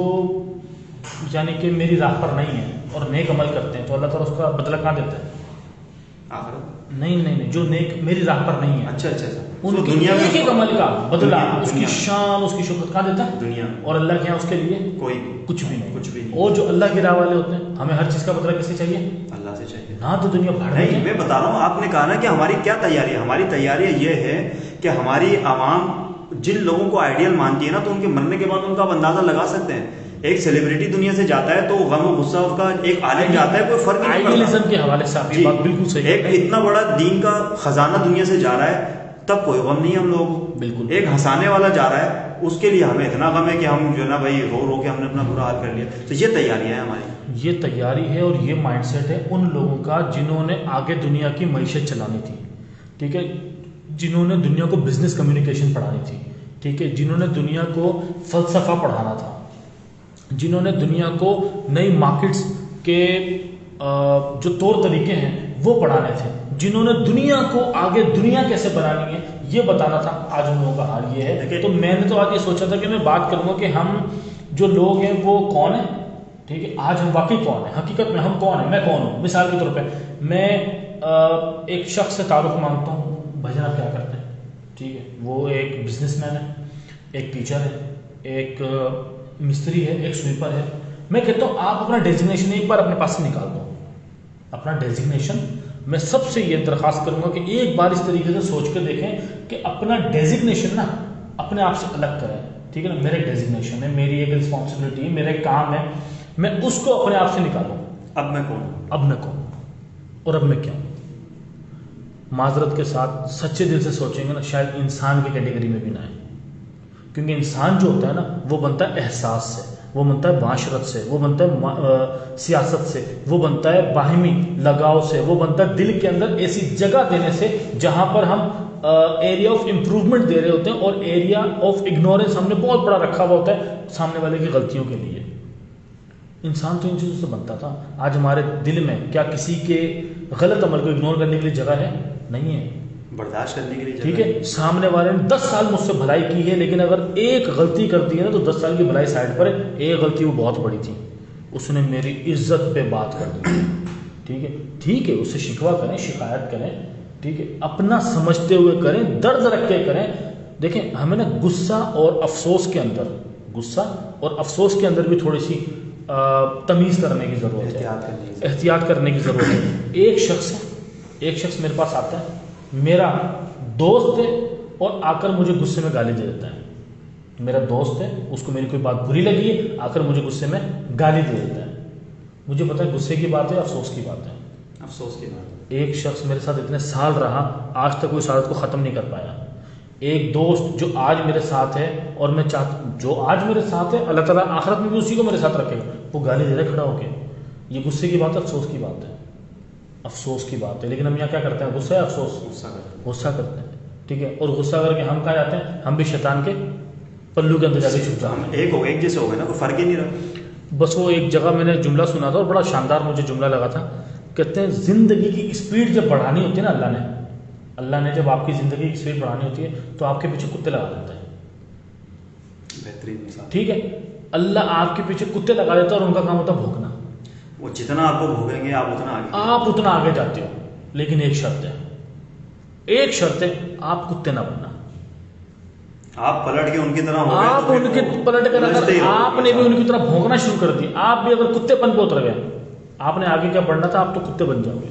S1: یعنی کہ میری راہ پر نہیں ہیں اور نیک عمل کرتے ہیں تو اللہ تعالیٰ اس کا بدلہ کہاں دیتا ہے؟ نہیں، جو نیک میری راہ پر نہیں ہے،
S2: اچھا
S1: ان کی
S2: دنیا میں
S1: ایک عمل کا بدلہ، اس کی شان، اس کی شوکت کہاں دیتا ہے؟
S2: دنیا.
S1: اور اللہ کے یہاں اس کے لیے
S2: کوئی
S1: کچھ بھی نہیں.
S2: کچھ بھی نہیں.
S1: اور جو اللہ کی راہ والے ہوتے ہیں، ہمیں ہر چیز کا بدلہ کس سے چاہیے؟
S2: اللہ سے چاہیے.
S1: نہ تو دنیا بھاڑ
S2: نہیں، میں بتا رہا ہوں، آپ نے کہا نا کہ ہماری کیا تیاری ہے. ہماری تیاری یہ ہے کہ ہماری عوام جن لوگوں کو آئیڈیل مانتی ہے نا، تو ان کے مرنے کے بعد ان کا آپ اندازہ لگا سکتے ہیں. ایک سیلیبریٹی دنیا سے جاتا ہے تو غم و غصہ اس کا، ایک عالم جاتا ہے کوئی فرق نہیں پڑتا.
S1: آئیڈیلزم کے حوالے سے آپ کی بات بالکل صحیح ہے.
S2: ایک اتنا بڑا دین کا خزانہ دنیا سے جا رہا ہے، تب کوئی غم نہیں ہے ہم لوگوں کو.
S1: بالکل.
S2: ایک ہنسانے والا جا رہا ہے، اس کے لیے ہمیں اتنا غم ہے کہ ہم جو ہے نا بھائی رو رو کے ہم نے اپنا برا حال کر لیا. تو یہ تیاریاں ہیں ہماری.
S1: یہ تیاری ہے اور یہ مائنڈ سیٹ ہے ان لوگوں کا جنہوں نے آگے دنیا کی معیشت چلانی تھی، ٹھیک ہے، جنہوں نے دنیا کو بزنس کمیونیکیشن پڑھانی تھی، ٹھیک ہے، جنہوں نے دنیا کو فلسفہ پڑھانا تھا، جنہوں نے دنیا کو نئی مارکیٹس کے جو طور طریقے ہیں وہ پڑھانے تھے، جنہوں نے دنیا کو آگے دنیا کیسے بنانی ہے یہ بتانا تھا. آج ان لوگوں کا حال یہ ہے. تو میں نے تو آج یہ سوچا تھا کہ میں بات کروں گا کہ ہم جو لوگ ہیں وہ کون ہیں، ٹھیک ہے، آج ہم واقعی کون ہیں، حقیقت میں ہم کون ہیں. میں کون ہوں؟ مثال کے طور پہ میں ایک شخص سے تعارف مانگتا ہوں، بھائی جان آپ کیا کرتے ہیں، ٹھیک ہے، وہ ایک بزنس مین ہے، ایک ٹیچر ہے، ایک مستری ہے، ایک سویپر ہے. میں کہتا ہوں آپ اپنا ڈیزگنیشن ایک بار اپنے پاس سے نکال دو. اپنا ڈیزگنیشن میں سب سے یہ درخواست کروں گا کہ ایک بار اس طریقے سے سوچ کے دیکھیں کہ اپنا ڈیزگنیشن نا اپنے آپ سے الگ کریں. ٹھیک ہے نا، میرا ایک ڈیزگنیشن ہے، میری ایک رسپانسبلٹی ہے، میرا ایک کام ہے، میں اس کو اپنے آپ سے نکالوں.
S2: اب میں کون ہوں،
S1: اب میں کون اور اب میں کیا ہوں. معذرت کے ساتھ سچے دل سے سوچیں گے نا شاید انسان کی کیٹیگری میں بھی نہ آئے، کیونکہ انسان جو ہوتا ہے نا وہ بنتا ہے احساس سے، وہ بنتا ہے معاشرت سے، وہ بنتا ہے سیاست سے، وہ بنتا ہے باہمی لگاؤ سے، وہ بنتا ہے دل کے اندر ایسی جگہ دینے سے جہاں پر ہم ایریا آف امپروومنٹ دے رہے ہوتے ہیں اور ایریا آف اگنورینس ہم نے بہت بڑا رکھا ہوا ہوتا ہے سامنے والے کی غلطیوں کے لیے. انسان تو ان چیزوں سے بنتا تھا. آج ہمارے دل میں کیا کسی کے غلط عمل کو اگنور کرنے کے لیے جگہ ہے؟ نہیں ہے.
S2: برداشت کرنے کے لیے
S1: ٹھیک ہے، سامنے والے نے 10 سال مجھ سے بھلائی کی ہے، لیکن اگر ایک غلطی کرتی ہے نا تو 10 سال کی بھلائی سائڈ پر ہے، ایک غلطی وہ بہت بڑی تھی، اس نے میری عزت پہ بات کر دی. ٹھیک ہے، اس سے شکوہ کریں، شکایت کریں، ٹھیک ہے، اپنا سمجھتے ہوئے کریں، درد رکھ کے کریں. دیکھیں ہمیں نا غصہ اور افسوس کے اندر بھی تھوڑی سی تمیز کرنے کی ضرورت ہے، احتیاط کرنے کی ضرورت ہے. ایک شخص میرے پاس آتا ہے، میرا دوست ہے، اور آ کر مجھے غصے میں گالی دے دیتا ہے. میرا دوست ہے، اس کو میری کوئی بات بری لگی ہے، آ کر مجھے غصے میں گالی دے دیتا ہے. مجھے پتا ہے غصے کی بات ہے، افسوس کی بات ہے.
S2: افسوس کی بات.
S1: ایک شخص میرے ساتھ اتنے سال رہا، آج تک کوئی سعادت کو ختم نہیں کر پایا. ایک دوست جو آج میرے ساتھ ہے، اور میں چاہتا جو آج میرے ساتھ ہے اللہ تعالیٰ آخرت میں بھی اسی کو میرے ساتھ رکھے گا، وہ گالی دے رہے کھڑا ہو کے. یہ غصے کی بات ہے، افسوس کی بات ہے، افسوس کی بات ہے. لیکن ہم یہاں کیا کرتے ہیں؟ غصہ ہے، افسوس، غصہ کرتے ہیں. ٹھیک ہے، اور غصہ کر کے ہم کہاں جاتے ہیں؟ ہم بھی شیطان کے پلو کے اندر جا کے چھپ جاتے ہیں.
S2: ایک جیسے ہو گئے نا، کوئی فرق ہی نہیں رہا.
S1: بس وہ ایک جگہ میں نے جملہ سنا تھا اور بڑا شاندار مجھے جملہ لگا تھا. کہتے ہیں زندگی کی اسپیڈ جب بڑھانی ہوتی ہے نا، اللہ نے جب آپ کی زندگی کی اسپیڈ بڑھانی ہوتی ہے تو آپ کے پیچھے کتے لگا دیتا ہے.
S2: بہترین مثال.
S1: ٹھیک ہے، اللہ آپ کے پیچھے کتے لگا دیتا ہے اور ان کا کام ہوتا ہے بھونکنا.
S2: وہ جتنا آپ کو بھوگیں گے آپ اتنا
S1: آگے جاتے ہو. لیکن ایک شرط ہے آپ کتے نہ بننا.
S2: آپ پلٹ کے ان کی طرح ہو
S1: آپ ان کے پلٹ کر اگر آپ نے بھی ان کی طرح بھونکنا شروع کر دی, آپ بھی اگر کتے پن پہ اتر گئے, آپ نے آگے کیا بڑھنا تھا, آپ تو کتے بن جاؤ گے.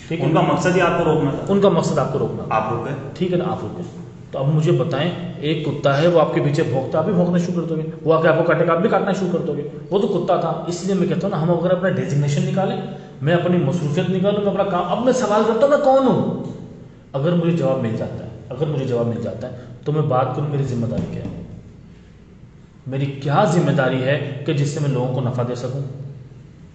S1: ٹھیک ہے,
S2: ان کا مقصد ہی آپ کو روکنا تھا.
S1: ان کا مقصد آپ کو روکنا,
S2: آپ رک گئے.
S1: ٹھیک ہے نا, آپ رک گئے. تو اب مجھے بتائیں, ایک کتا ہے وہ آپ کے پیچھے بھونکتا, آپ بھی بھونکنا شروع کر دو گے. وہ آ کے آپ کو کاٹے گا, آپ بھی کاٹنا شروع کر دو گے. وہ تو کتا تھا. اس لیے میں کہتا ہوں نا, ہم اگر اپنا ڈیزگنیشن نکالیں, میں اپنی مصروفیت نکالوں, میں اپنا کام, اب میں سوال کرتا ہوں میں کون ہوں. اگر مجھے جواب مل جاتا ہے تو میں بات کروں میری ذمہ داری کیا ہے, میری کیا ذمہ داری ہے کہ جس سے میں لوگوں کو نفع دے سکوں.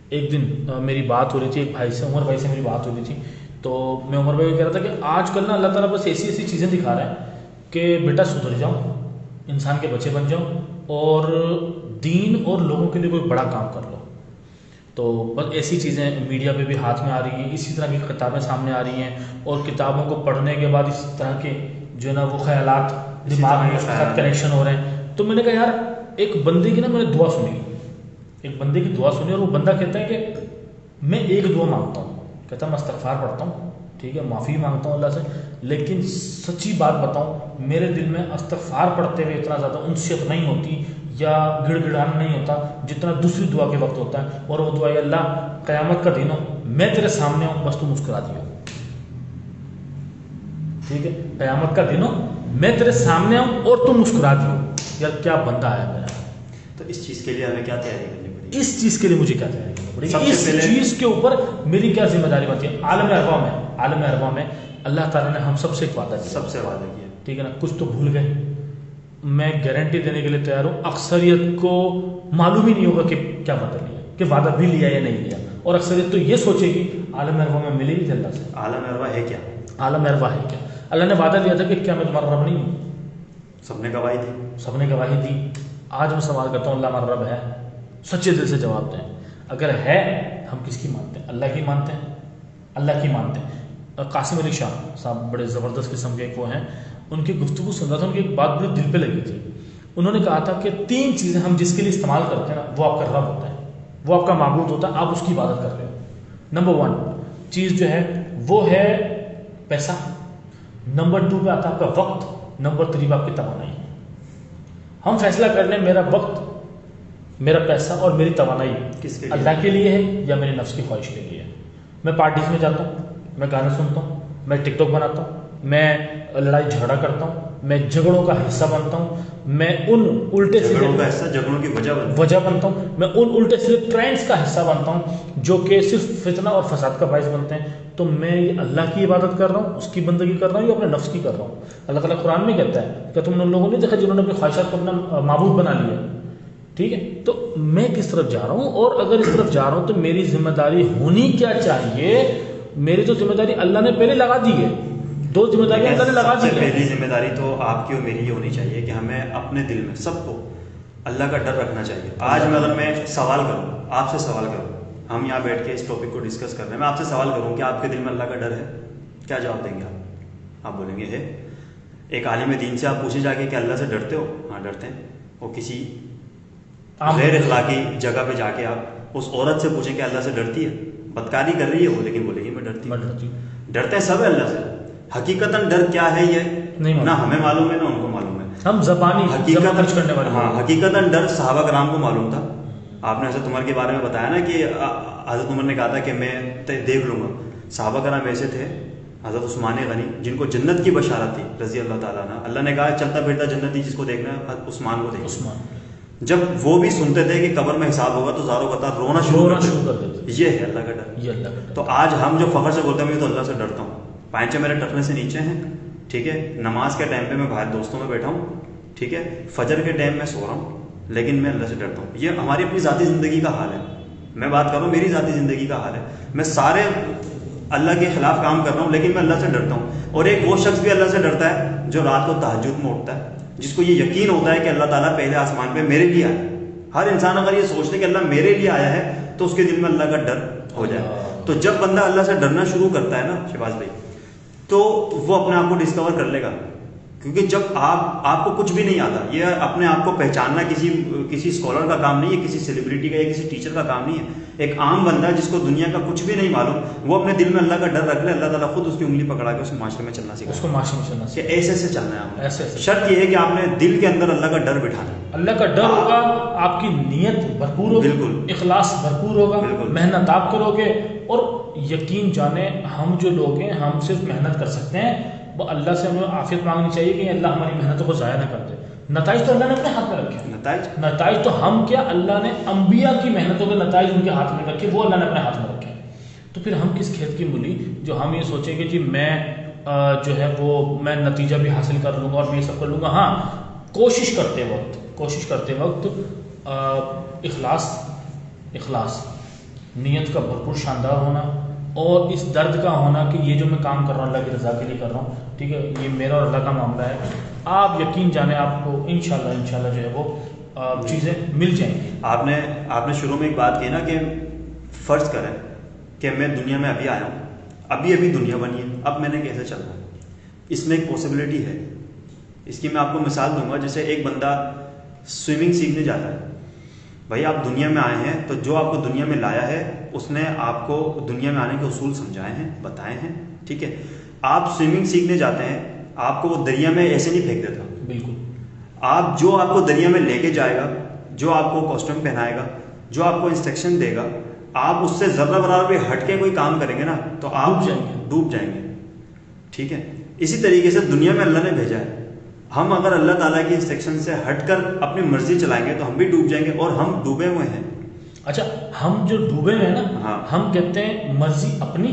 S1: ایک دن میری بات ہو رہی تھی ایک بھائی سے, عمر بھائی سے میری بات ہو رہی تھی. تو میں عمر بھائی کو کہہ رہا تھا کہ آج کل نا اللہ تعالیٰ بس ایسی چیزیں دکھا رہا ہے کہ بیٹا سدھر جاؤ, انسان کے بچے بن جاؤ, اور دین اور لوگوں کے لیے کوئی بڑا کام کر لو. تو بس ایسی چیزیں میڈیا پہ بھی ہاتھ میں آ رہی ہیں, اسی طرح کی کتابیں سامنے آ رہی ہیں, اور کتابوں کو پڑھنے کے بعد اس طرح کے جو ہے نا وہ خیالات دماغ میں اس کے ساتھ کنیکشن ہو رہے ہیں. تو میں نے کہا یار, ایک بندے کی نا میں نے دعا سنی, اور وہ بندہ کہتا ہے کہ میں ایک دعا مانگتا ہوں, کہتا ہے میں استغفار پڑھتا ہوں, ٹھیک ہے, معافی مانگتا ہوں اللہ سے, لیکن سچی بات بتاؤں میرے دل میں استغفار پڑھتے ہوئے اتنا زیادہ انسیت نہیں ہوتی یا گڑ گڑانا نہیں ہوتا جتنا دوسری دعا کے وقت ہوتا ہے. اور وہ دعا ہے, اللہ قیامت کا دن ہو, میں تیرے سامنے ہوں, بس تو مسکرا دیو. ٹھیک ہے, قیامت کا دن ہو, میں تیرے سامنے ہوں اور تو مسکرا دیو. یار کیا بندہ آیا میرا.
S2: تو اس چیز کے لیے ہمیں کیا تیاری کرنی پڑے گی؟
S1: اس چیز کے لیے مجھے کیا تیاری کرنی پڑے گی, اس چیز کے اوپر میری کیا ذمہ داری بنتی ہے. عالم ارواح میں اللہ تعالیٰ نے ہم سب سے ایک وعدہ کیا, ٹھیک ہے نا. کچھ تو بھول گئے, میں گارنٹی دینے کے لیے تیار ہوں, اکثریت کو معلوم ہی نہیں ہوگا کہ کیا وعدہ لیا, کہ وعدہ بھی لیا یا نہیں لیا, اور اکثریت تو یہ سوچے گی عالم ارواح میں ملے گی اللہ سے.
S2: عالم ارواح ہے کیا؟
S1: اللہ نے وعدہ دیا تھا کہ کیا میں تمہارا رب نہیں ہوں.
S2: سب نے گواہی دی.
S1: آج میں سوال کرتا ہوں, اللہ ہمارا رب ہے؟ سچے دل سے جواب دیں. اگر ہے, ہم کس کی مانتے ہیں؟ اللہ کی مانتے ہیں. قاسم علی شاہ صاحب بڑے زبردست قسم کے وہ ہیں, ان کی گفتگو سن رہا تھا, ان کی ایک بات بڑی دل پہ لگی تھی. انہوں نے کہا تھا کہ 3 چیزیں ہم جس کے لیے استعمال کرتے ہیں نا, وہ آپ کا رب ہوتا ہے, وہ آپ کا معبود ہوتا ہے, آپ اس کی عبادت کر رہے ہو. نمبر 1 چیز جو ہے وہ ہے پیسہ, نمبر 2 پہ آتا ہے آپ کا وقت, نمبر 3 پہ آپ کی توانائی. ہم فیصلہ کر لیں میرا وقت, میرا پیسہ اور میری توانائی
S2: کس کے
S1: اللہ کے لیے ہے یا میرے نفس کی خواہش کے لیے ہے. میں پارٹیز میں جاتا ہوں, میں گانے سنتا ہوں, میں ٹک ٹاک بناتا ہوں, میں لڑائی جھگڑا کرتا ہوں, میں جھگڑوں کا حصہ بنتا ہوں, میں ان الٹے
S2: جھگڑوں کی
S1: وجہ بنتا ہوں, میں ان الٹے سیدھے ٹرینڈز کا حصہ بنتا ہوں جو کہ صرف فتنہ اور فساد کا باعث بنتے ہیں. تو میں یہ اللہ کی عبادت کر رہا ہوں, اس کی بندگی کر رہا ہوں, یا اپنے نفس کی کر رہا ہوں. اللہ تعالیٰ قرآن میں کہتا ہے کہ تم نے ان لوگوں نے دیکھا جنہوں نے اپنی خواہشات کو اپنا معبود بنا لیا. ٹھیک ہے, تو میں کس طرف جا رہا ہوں, اور اگر اس طرف جا رہا ہوں تو میری ذمہ داری ہونی کیا چاہیے. میری تو ذمہ داری اللہ نے پہلے لگا دی ہے, 2 ذمہ داری اللہ نے لگا دی ہے.
S2: پہلی ذمہ داری تو آپ کی اور میری یہ ہونی چاہیے کہ ہمیں اپنے دل میں سب کو اللہ کا ڈر رکھنا چاہیے. آج اگر میں سوال کروں, آپ سے سوال کروں, ہم یہاں بیٹھ کے اس ٹاپک کو ڈسکس کر رہے ہیں, میں آپ سے سوال کروں کہ آپ کے دل میں اللہ کا ڈر ہے, کیا جواب دیں گے آپ؟ آپ بولیں گے ہے. ایک عالم دین سے آپ پوچھے جا کے کہ اللہ سے ڈرتے ہو؟ ہاں ڈرتے ہیں. وہ کسی غیر اخلاقی جگہ پہ جا کے آپ اس عورت سے پوچھیں کہ اللہ سے ڈرتی ہے, بدکاری کر رہی ہے وہ, لیکن بولے گی میں ڈرتی ہوں. ڈرتے سب ہے اللہ سے. حقیقتاً ڈر کیا ہے یہ نہ ہمیں معلوم ہے نہ ان کو معلوم ہے.
S1: ہم زبانی خرچ کرنے والے.
S2: ہاں, حقیقتاً ڈر صحابہ کرام کو معلوم تھا. آپ نے حضرت عمر کے بارے میں بتایا نا کہ حضرت عمر نے کہا تھا کہ میں دیکھ لوں گا. صحابہ کرام ایسے تھے, حضرت عثمان غنی جن کو جنت کی بشارت تھی رضی اللہ تعالیٰ عنہ, اللہ نے کہا چلتا پھرتا جنتی جس کو دیکھنا ہے عثمان کو دیکھنا. جب وہ بھی سنتے تھے کہ قبر میں حساب ہوگا تو زاروں قطار رونا شروع کر دیتے. یہ ہے اللہ کا ڈر. تو آج ہم جو فخر سے بولتے ہیں میں تو اللہ سے ڈرتا ہوں, پائنچے میرے ٹخنے سے نیچے ہیں, ٹھیک ہے, نماز کے ٹائم پہ میں باہر دوستوں میں بیٹھا ہوں, ٹھیک ہے, فجر کے ٹائم میں سو رہا ہوں, لیکن میں اللہ سے ڈرتا ہوں. یہ ہماری اپنی ذاتی زندگی کا حال ہے. میں بات کر رہا ہوں میری ذاتی زندگی کا حال ہے. میں سارے اللہ کے خلاف کام کر رہا ہوں لیکن میں اللہ سے ڈرتا ہوں. اور ایک وہ شخص بھی اللہ سے ڈرتا ہے جو رات کو تہجد میں اٹھتا ہے, جس کو یہ یقین ہوتا ہے کہ اللہ تعالیٰ پہلے آسمان پہ میرے لیے آیا. ہر انسان اگر یہ سوچتے کہ اللہ میرے لیے آیا ہے تو اس کے دل میں اللہ کا ڈر ہو جائے. تو جب بندہ اللہ سے ڈرنا شروع کرتا ہے نا شہباز بھائی, تو وہ اپنے آپ کو ڈسکور کر لے گا کیونکہ جب آپ کو کچھ بھی نہیں آتا، یہ اپنے آپ کو پہچاننا کسی اسکالر کا کام نہیں ہے، کسی سیلیبریٹی کا یا کسی ٹیچر کا کام نہیں ہے. ایک عام بندہ جس کو دنیا کا کچھ بھی نہیں معلوم، وہ اپنے دل میں اللہ کا ڈر رکھ لے، اللہ تعالیٰ خود اس کی انگلی پکڑا کے اس معاشرے میں چلنا سکھائے،
S1: اس کو معاشرے میں چلنا
S2: کہ ایسے ایسے چلنا ہے آپ
S1: ایسے ایسے.
S2: شرط یہ ہے کہ آپ نے دل کے اندر اللہ کا ڈر بٹھانا ہے.
S1: اللہ کا ڈر ہوگا، آپ کی نیت بھرپور ہوگی،
S2: بالکل
S1: اخلاص بھرپور ہوگا،
S2: بالکل
S1: محنت آپ کرو گے. اور یقین جانے ہم جو لوگ ہیں ہم صرف محنت کر سکتے ہیں، وہ اللہ سے ہمیں عافیت مانگنی چاہیے کہ اللہ ہماری محنتوں کو ضائع نہ کر دے. نتائج تو اللہ نے اپنے ہاتھ میں رکھے ہیں، نتائج تو ہم کیا، اللہ نے انبیاء کی محنتوں کے نتائج ان کے ہاتھ میں رکھے، وہ اللہ نے اپنے ہاتھ میں رکھے ہیں. تو پھر ہم کس کھیت کی مولی جو ہم یہ سوچیں کہ جی میں جو ہے وہ میں نتیجہ بھی حاصل کر لوں گا اور میں یہ سب کر لوں گا. ہاں کوشش کرتے وقت اخلاص نیت کا بھرپور شاندار ہونا، اور اس درد کا ہونا کہ یہ جو میں کام کر رہا ہوں اللہ کی رضا کے لیے کر رہا ہوں، ٹھیک ہے، یہ میرا اور اللہ کا معاملہ ہے. آپ یقین جانے آپ کو انشاءاللہ جو ہے وہ چیزیں مل جائیں گی.
S2: آپ نے شروع میں ایک بات کی نا کہ فرض کریں کہ میں دنیا میں ابھی آیا ہوں، ابھی دنیا بنی ہے، اب میں نے کیسے چلنا ہے. اس میں ایک پاسبلٹی ہے. اس کی میں آپ کو مثال دوں گا. جیسے ایک بندہ سوئمنگ سیکھنے جاتا ہے. بھائی آپ دنیا میں آئے ہیں تو جو آپ کو دنیا میں لایا ہے اس نے آپ کو دنیا میں آنے کے اصول سمجھائے ہیں، بتائے ہیں، ٹھیک ہے. آپ سوئمنگ سیکھنے جاتے ہیں، آپ کو وہ دریا میں ایسے نہیں پھینک دیتا.
S1: بالکل.
S2: آپ جو آپ کو دریا میں لے کے جائے گا، جو آپ کو کاسٹیوم پہنائے گا، جو آپ کو انسٹرکشن دے گا، آپ اس سے ذرہ برابر بھی ہٹ کے کوئی کام کریں گے نا تو آپ ڈوب جائیں گے. ٹھیک ہے. اسی طریقے سے دنیا میں اللہ نے بھیجا ہے. ہم اگر اللہ تعالیٰ کی انسٹرکشن سے ہٹ کر اپنی مرضی چلائیں گے تو ہم بھی ڈوب جائیں گے، اور ہم ڈوبے ہوئے ہیں.
S1: اچھا ہم جو ڈوبے ہوئے ہیں نا،
S2: ہاں،
S1: ہم کہتے ہیں مرضی اپنی،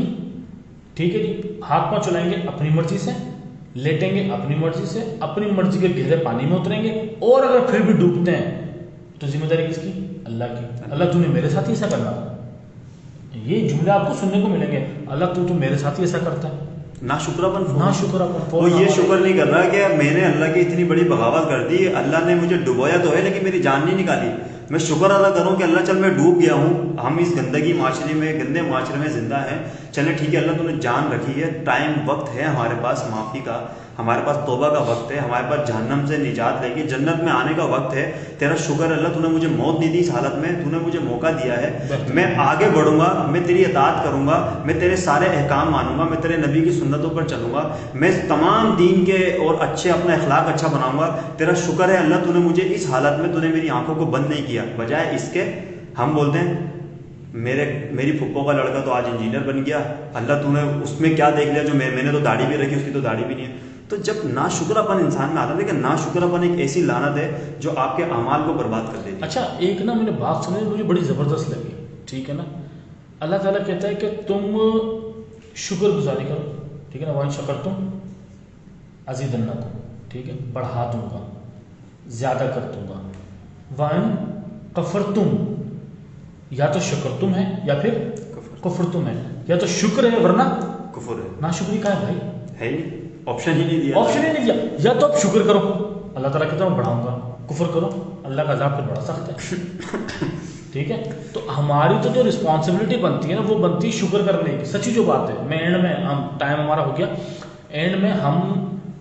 S1: ٹھیک ہے جی، ہاتھ پاؤں چلائیں گے اپنی مرضی سے، لیٹیں گے اپنی مرضی سے، اپنی مرضی کے گہرے پانی میں اتریں گے، اور اگر پھر بھی ڈوبتے ہیں تو ذمہ داری کس کی؟ اللہ کی. اللہ تو نے میرے ساتھ ہی ایسا کرنا. یہ جملے آپ کو سننے کو ملیں گے، اللہ تو میرے ساتھ ہی ایسا کرتا ہے.
S2: وہ یہ شکر نہیں کر رہا کہ میں نے اللہ کی اتنی بڑی بغاوت کر دی، اللہ نے مجھے ڈبویا تو ہے لیکن میری جان نہیں نکالی. میں شکر ادا کروں کہ اللہ چل میں ڈوب گیا ہوں، ہم اس گندگی معاشرے میں، گندے معاشرے میں زندہ ہیں، چلے ٹھیک ہے اللہ تو نے جان رکھی ہے، ٹائم وقت ہے ہمارے پاس معافی کا، ہمارے پاس توبہ کا وقت ہے، ہمارے پاس جہنم سے نجات لے کے جنت میں آنے کا وقت ہے. تیرا شکر اللہ تو نے مجھے موت نہیں دی اس حالت میں، تو نے مجھے موقع دیا ہے. میں آگے بڑھوں گا، میں تیری اطاعت کروں گا، میں تیرے سارے احکام مانوں گا، میں تیرے نبی کی سنتوں پر چلوں گا، میں تمام دین کے اور اچھے اپنا اخلاق اچھا بناؤں گا. تیرا شکر ہے اللہ تو نے مجھے اس حالت میں تو نے میری آنکھوں کو بند نہیں کیا. بجائے اس کے ہم بولتے ہیں میری پھپھو کا لڑکا تو آج انجینئر بن گیا، اللہ تو نے اس میں کیا دیکھ لیا جو میں نے تو داڑھی بھی رکھی، اس کی تو داڑھی بھی نہیں ہے. تو جب ناشکراپن انسان میں آتا ہے، لیکن ناشکراپن ایک ایسی لعنت ہے جو آپ کے اعمال کو برباد کر دیتی ہے.
S1: اچھا ایک نا میں نے بات سنی مجھے بڑی زبردست لگی، ٹھیک ہے نا. اللہ تعالیٰ کہتا ہے کہ تم شکر گزاری کرو، ٹھیک ہے نا. وَإِن شَكَرْتُمْ أَزِيدَنَّكُمْ، ٹھیک ہے، بڑھا دوں گا، زیادہ کر دوں گا. وَإِن كَفَرْتُمْ، یا تو شکر تم ہے یا پھر کفر تم ہے، یا تو شکر ہے ورنہ
S2: کفر ہے.
S1: ناشکری کا ہے بھائی،
S2: ہے ہی نہیں، آپشن ہی نہیں دیا.
S1: آپشن ہی نہیں دیا. یا تو آپ شکر کرو، اللہ تعالیٰ کہتا ہے میں بڑھاؤں گا، کفر کرو اللہ کا عذاب پھر بڑا سخت ہے. ٹھیک ہے. تو ہماری تو جو رسپانسبلٹی بنتی ہے نا وہ بنتی ہے شکر کرنے کی. سچی جو بات ہے، میں اینڈ میں ہم ٹائم ہمارا ہو گیا، اینڈ میں ہم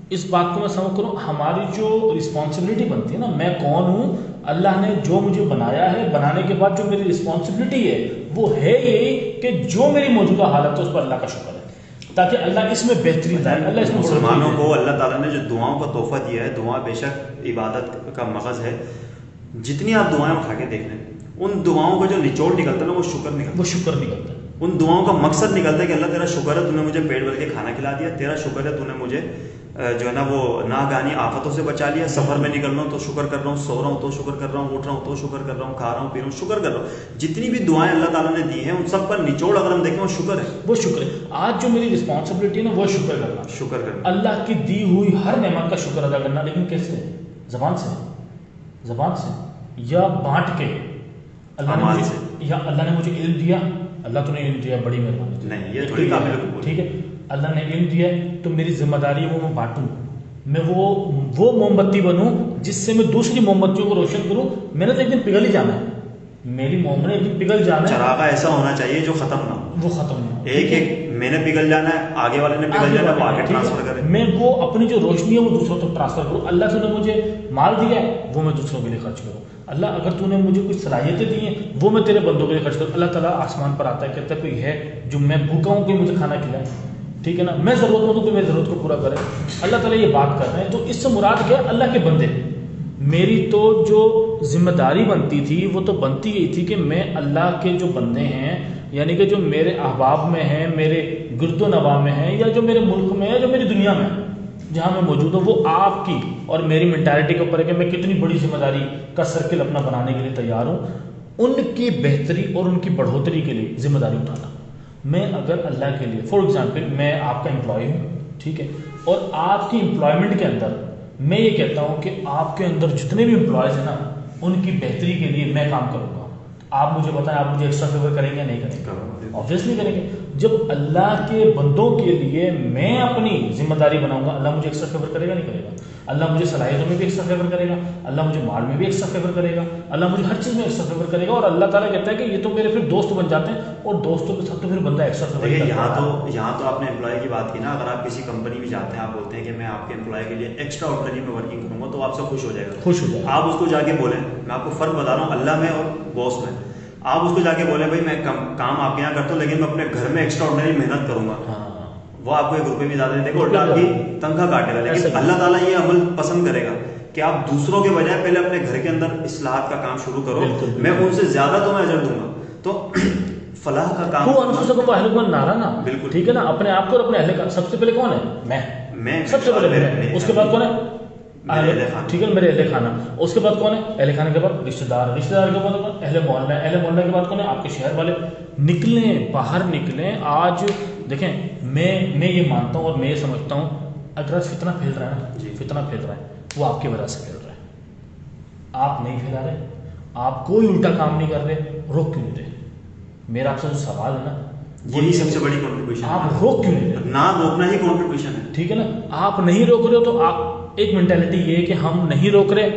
S1: اس بات کو میں سمجھ کروں، ہماری جو رسپانسبلٹی بنتی ہے نا، میں کون ہوں، اللہ نے جو مجھے بنایا ہے، بنانے کے بعد جو میری رسپانسبلٹی ہے وہ ہے یہی کہ جو میری موجودہ حالت ہے اس پر اللہ کا شکر ہے، تاکہ اللہ اس میں بہتری دائے. اللہ اس میں
S2: مسلمانوں کو اللہ تعالیٰ نے جو دعاؤں کا تحفہ دیا ہے، دعا بے شک عبادت کا مغز ہے. جتنی آپ دعائیں اٹھا کے دیکھ لیں، ان دعاؤں کا جو نچوڑ نکلتا ہے نا وہ شکر نکلتا ہے. ان دعاؤں کا مقصد نکلتا ہے کہ اللہ تیرا شکر ہے تو نے مجھے پیٹ بھر کے کھانا کھلا دیا، تیرا شکر ہے تو نے مجھے جو ہے نا وہ ناگہانی آفتوں سے بچا لیا، سفر میں نکل رہا ہوں تو شکر کر رہا ہوں، سو رہا ہوں تو شکر کر رہا ہوں، اٹھ رہا ہوں تو شکر کر رہا ہوں، کھا رہا ہوں پی رہا ہوں شکر کر رہا ہوں. جتنی بھی دعائیں اللہ تعالیٰ نے دی ہیں ان سب پر نچوڑ اگر ہم دیکھیں وہ شکر ہے.
S1: وہ شکر ہے. آج جو میری رسپانسبلٹی ہے نا وہ شکر کرنا، اللہ کی دی ہوئی ہر نعمت کا شکر ادا کرنا. لیکن کیسے؟ زبان سے یا بانٹ کے. اللہ نے مجھے علم دیا، اللہ تو نے علم دیا، بڑی مہربانی
S2: نہیں، یہ تھوڑی قابل قبول.
S1: ٹھیک ہے، اللہ نے علم دیا ہے تو میری ذمہ داری ہے وہ میں بانٹوں، میں وہ موم بتی بنوں جس سے میں دوسری موم بتیوں کو روشن کروں. میں نے تو ایک دن پگھل ہی جانا ہے، میری موم نے ایک دن پگھل جانا ہے.
S2: چراغا ایسا ہونا چاہیے جو ختم نہ ہو،
S1: وہ ختم نہ ہو.
S2: ایک میں نے پگھل جانا ہے, آگے والے نے پگھل جانا ہے, وہ آگے ٹرانسفر کرے.
S1: میں وہ اپنی جو روشنی ہے وہ دوسروں تک ٹرانسفر کروں. اللہ سے نے مجھے مال دیا ہے وہ میں دوسروں کے لیے خرچ کروں. اللہ اگر تو نے مجھے کچھ صلاحیتیں دی ہیں وہ میں تیرے بندوں کے لیے خرچ کروں. اللہ تعالیٰ آسمان پر آتا ہے, کہتا ہے کوئی ہے جو میں بھوکا ہوں کوئی مجھے کھانا کھلائے, ٹھیک ہے نا, میں ضرورت مند ہوں کہ میری ضرورت کو پورا کرے. اللہ تعالیٰ یہ بات کر رہے ہیں. تو اس سے مراد کیا, اللہ کے بندے. میری تو جو ذمہ داری بنتی تھی وہ تو بنتی یہی تھی کہ میں اللہ کے جو بندے ہیں, یعنی کہ جو میرے احباب میں ہیں, میرے گرد و نواح میں ہیں, یا جو میرے ملک میں ہے, جو میری دنیا میں جہاں میں موجود ہوں, وہ آپ کی اور میری مینٹالٹی کے اوپر ہے کہ میں کتنی بڑی ذمہ داری کا سرکل اپنا بنانے کے لیے تیار ہوں. ان کی بہتری اور ان کی بڑھوتری کے لیے ذمہ داری اٹھانا. میں اگر اللہ کے لیے فار ایگزامپل میں آپ کا امپلائی ہوں, ٹھیک ہے, اور آپ کی امپلائمنٹ کے اندر میں یہ کہتا ہوں کہ آپ کے اندر جتنے بھی امپلائیز ہیں نا ان کی بہتری کے لیے میں کام کروں گا. آپ مجھے بتائیں آپ مجھے ایکسٹرا فیور کریں گے یا نہیں کریں گے؟ آبویسلی کریں گے. جب اللہ کے بندوں کے لیے میں اپنی ذمہ داری بناؤں گا, اللہ مجھے ایکسٹرا فیور کرے گا نہیں کرے گا؟ اللہ مجھے صلاحیتوں میں بھی ایکسٹرا فیور کرے گا, اللہ مجھے مال میں بھی ایکسٹرا فیور کرے گا, اللہ مجھے ہر چیز میں ایکسٹرا فیور کرے گا. اور اللہ تعالیٰ کہتا ہے کہ یہ تو میرے پھر دوست بن جاتے ہیں, اور دوستوں کے ساتھ تو پھر بندہ ایکسٹرا فیور.
S2: دیکھیے یہاں تو آپ نے امپلائی کی بات کی نا, اگر آپ کسی کمپنی میں جاتے ہیں, آپ بولتے ہیں کہ میں آپ کے امپلائی کے لیے ایکسٹرا آرڈنری میں ورکنگ کروں گا, تو آپ سے خوش ہو جائے گا,
S1: خوش ہو جائے گا.
S2: آپ اس کو جا کے بولیں, میں آپ کو فرق بتا رہا ہوں اللہ میں اور باس میں, آپ اس کو جا کے بولیں بھائی میں کام آپ کے یہاں کرتا ہوں لیکن میں اپنے گھر میں ایکسٹرا آرڈنری محنت کروں گا, وہ آپ کو 1 روپے بھی زیادہ نہیں دے گا, الٹا آپ کی تنخواہ کاٹے گا. لیکن اللہ تعالیٰ یہ عمل پسند کرے گا کہ آپ دوسروں کے بجائے پہلے اپنے گھر کے اندر اصلاحات کا کام شروع کرو, میں ان سے زیادہ تو میں اجر دوں گا. تو فلاح کا کام
S1: نعرہ نا, بالکل ٹھیک ہے نا, اپنے آپ کو اور اپنے اہل کا. سب سے پہلے کون ہے؟ میں سب سے پہلے. اس کے بعد کون ہے؟ ٹھیک ہے, میرے اہل خانہ. اس کے بعد کون ہے؟ اہل خانہ کے بعد رشتہ دار, رشتہ دار کے بعد اہل محلہ, اہل محلہ کے بعد کون ہے؟ آپ کے شہر والے. نکلیں باہر نکلیں. آج دیکھیں میں یہ مانتا ہوں اور میں یہ سمجھتا ہوں اگر فتنہ پھیل رہا ہے نا, فتنہ پھیل رہا ہے وہ آپ کی وجہ سے پھیل رہا ہے. آپ نہیں پھیلا رہے, آپ کوئی الٹا کام نہیں کر رہے, روک کیوں نہیں رہے؟ میرا آپ سے جو سوال ہے نا
S2: یہی سب سے بڑی کنٹریبیوشن,
S1: آپ روک کیوں نہیں رہے؟
S2: نہ روکنا ہی کنٹریبیوشن ہے,
S1: ٹھیک ہے نا. آپ نہیں روک رہے ہو تو آپ ایک مینٹالٹی یہ ہے کہ ہم نہیں روک رہے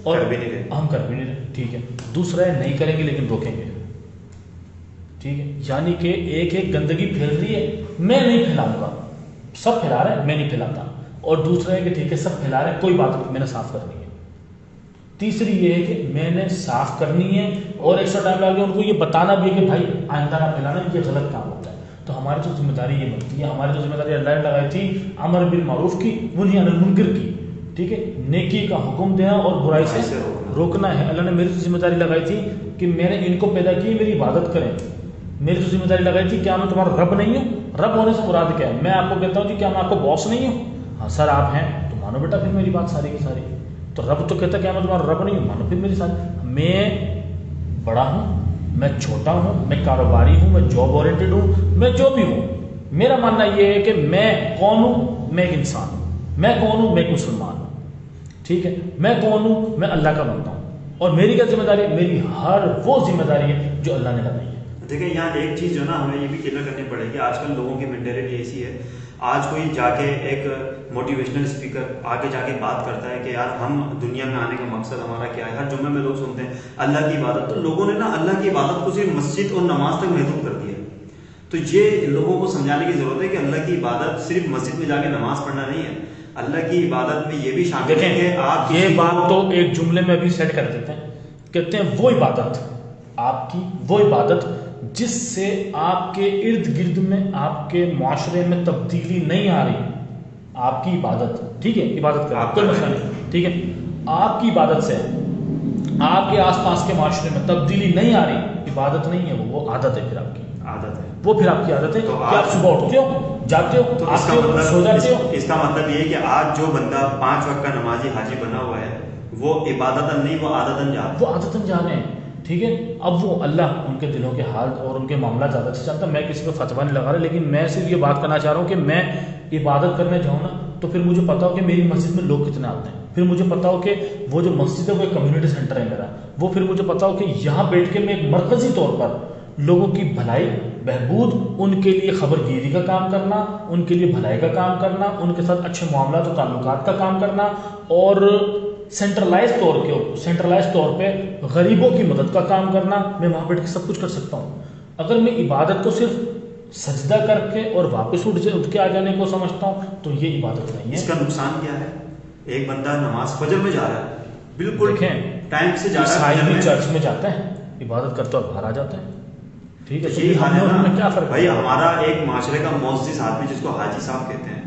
S1: اور
S2: کر بھی نہیں رہے,
S1: ہم کر بھی نہیں رہے, ٹھیک ہے. دوسرا ہے نہیں کریں گے لیکن روکیں گے, ٹھیک ہے. یعنی کہ ایک گندگی پھیل رہی ہے, میں نہیں پھیلاؤں گا, سب پھیلا رہے ہیں میں نہیں پھیلاتا. اور دوسرا ہے کہ ٹھیک ہے سب پھیلا رہے ہیں, کوئی بات نہیں, میں نے صاف کرنی ہے. تیسری یہ ہے کہ میں نے صاف کرنی ہے اور ایکسٹرا ٹائم لگا کے ان کو یہ بتانا بھی ہے کہ بھائی آئندہ نہ پھیلانا, یہ غلط کام ہوتا ہے. تو ہماری تو ذمہ داری یہ بنتی ہے, ہماری تو ذمہ داری اللہ نے لگائی تھی امر بالمعروف کی ونہی عن المنکر کی, ٹھیک ہے, نیکی کا حکم دینا اور برائی سے روکنا ہے. اللہ نے میری ذمہ داری لگائی تھی کہ میں نے ان کو پیدا کی میری عبادت کریں. میری تو ذمہ داری لگائی تھی کیا میں تمہارا رب نہیں ہوں؟ رب ہونے سے مراد کیا ہے؟ میں آپ کو کہتا ہوں کہ کیا میں آپ کو باس نہیں ہوں؟ ہاں سر آپ ہیں تو مانو بیٹا پھر میری بات ساری کی ساری. تو رب تو کہتا ہے کیا میں تمہارا رب نہیں ہوں؟ مانو پھر میری ساری. میں بڑا ہوں, میں چھوٹا ہوں, میں کاروباری ہوں, میں جاب اورینٹڈ ہوں, میں جو بھی ہوں, میرا ماننا یہ ہے کہ میں کون ہوں؟ میں ایک انسان ہوں. میں کون ہوں؟ میں ایک مسلمان ہوں, ٹھیک ہے. میں کون ہوں؟ میں اللہ کا بندہ ہوں. اور میری کیا ذمہ داری ہے؟ میری ہر وہ ذمہ داری ہے جو اللہ نے لگائی ہے.
S2: دیکھیں یہاں ایک چیز جو نا ہمیں یہ بھی کلیئر کرنی پڑے گی, آج کل لوگوں کی مینٹیلٹی ایسی ہے, آج کوئی جا کے ایک موٹیویشنل اسپیکر آگے جا کے بات کرتا ہے کہ یار ہم دنیا میں آنے کا مقصد ہمارا کیا ہے, ہر جمعے میں لوگ سنتے ہیں اللہ کی عبادت. تو لوگوں نے نا اللہ کی عبادت کو صرف مسجد اور نماز تک محدود کر دیا. تو یہ لوگوں کو سمجھانے کی ضرورت ہے کہ اللہ کی عبادت صرف مسجد میں جا کے نماز پڑھنا نہیں ہے, اللہ کی عبادت میں یہ بھی شامل ہے کہ آپ
S1: یہ بات تو ایک جملے میں بھی سیٹ کر دیتے ہیں, کہتے ہیں وہ عبادت, آپ کی وہ عبادت جس سے آپ کے ارد گرد میں آپ کے معاشرے میں تبدیلی نہیں آ رہی, آپ کی عبادت, ٹھیک ہے, عبادت کریں کوئی مسئلہ نہیں, ٹھیک ہے, آپ کی عبادت سے آپ کے آس پاس کے معاشرے میں تبدیلی نہیں آ رہی, عبادت نہیں ہے وہ عادت ہے, پھر آپ کی
S2: عادت ہے,
S1: وہ پھر آپ کی عادت ہے کہ آپ صبح اٹھتے ہو, جاتے ہو, آتے ہو, سو جاتے ہو.
S2: اس کا مطلب یہ ہے کہ آج جو بندہ 5 وقت کا نمازی حاجی بنا ہوا ہے وہ عبادتاً نہیں, وہ عادتاً
S1: جا رہے ہیں, ٹھیک ہے. اب وہ اللہ ان کے دلوں کے حال اور ان کے معاملات زیادہ سے جانتا. میں کسی پہ فتویٰ نہیں لگا رہا, لیکن میں صرف یہ بات کرنا چاہ رہا ہوں کہ میں عبادت کرنے جاؤں نا تو پھر مجھے پتا ہو کہ میری مسجد میں لوگ کتنے آتے ہیں, پھر مجھے پتا ہو کہ وہ جو مسجد ہے وہ ایک کمیونٹی سینٹر ہے میرا, وہ پھر مجھے پتا ہو کہ یہاں بیٹھ کے میں ایک مرکزی طور پر لوگوں کی بھلائی بہبود, ان کے لیے خبر گیری کا کام کرنا, ان کے لیے بھلائی کا کام کرنا, ان کے ساتھ اچھے معاملات و تعلقات کا کام کرنا, اور سینٹرلائز طور پہ غریبوں کی مدد کا کام کرنا, میں وہاں بیٹھ کے سب کچھ کر سکتا ہوں. اگر میں عبادت کو صرف سجدہ کر کے اور واپس اٹھ کے آ جانے کو سمجھتا ہوں تو یہ عبادت نہیں ہے.
S2: اس کا نقصان کیا ہے؟ ایک بندہ نماز فجر میں جا رہا ہے، بالکل ٹائم سے جا رہا ہے،
S1: چرچ میں جاتے ہیں عبادت کرتے اور باہر آ جاتے ہیں. ٹھیک ہے،
S2: یہی حال ہے نا
S1: کیا فرق
S2: بھائی. ہمارا ایک معاشرے کا معزز آدمی جس کو حاجی صاحب کہتے ہیں،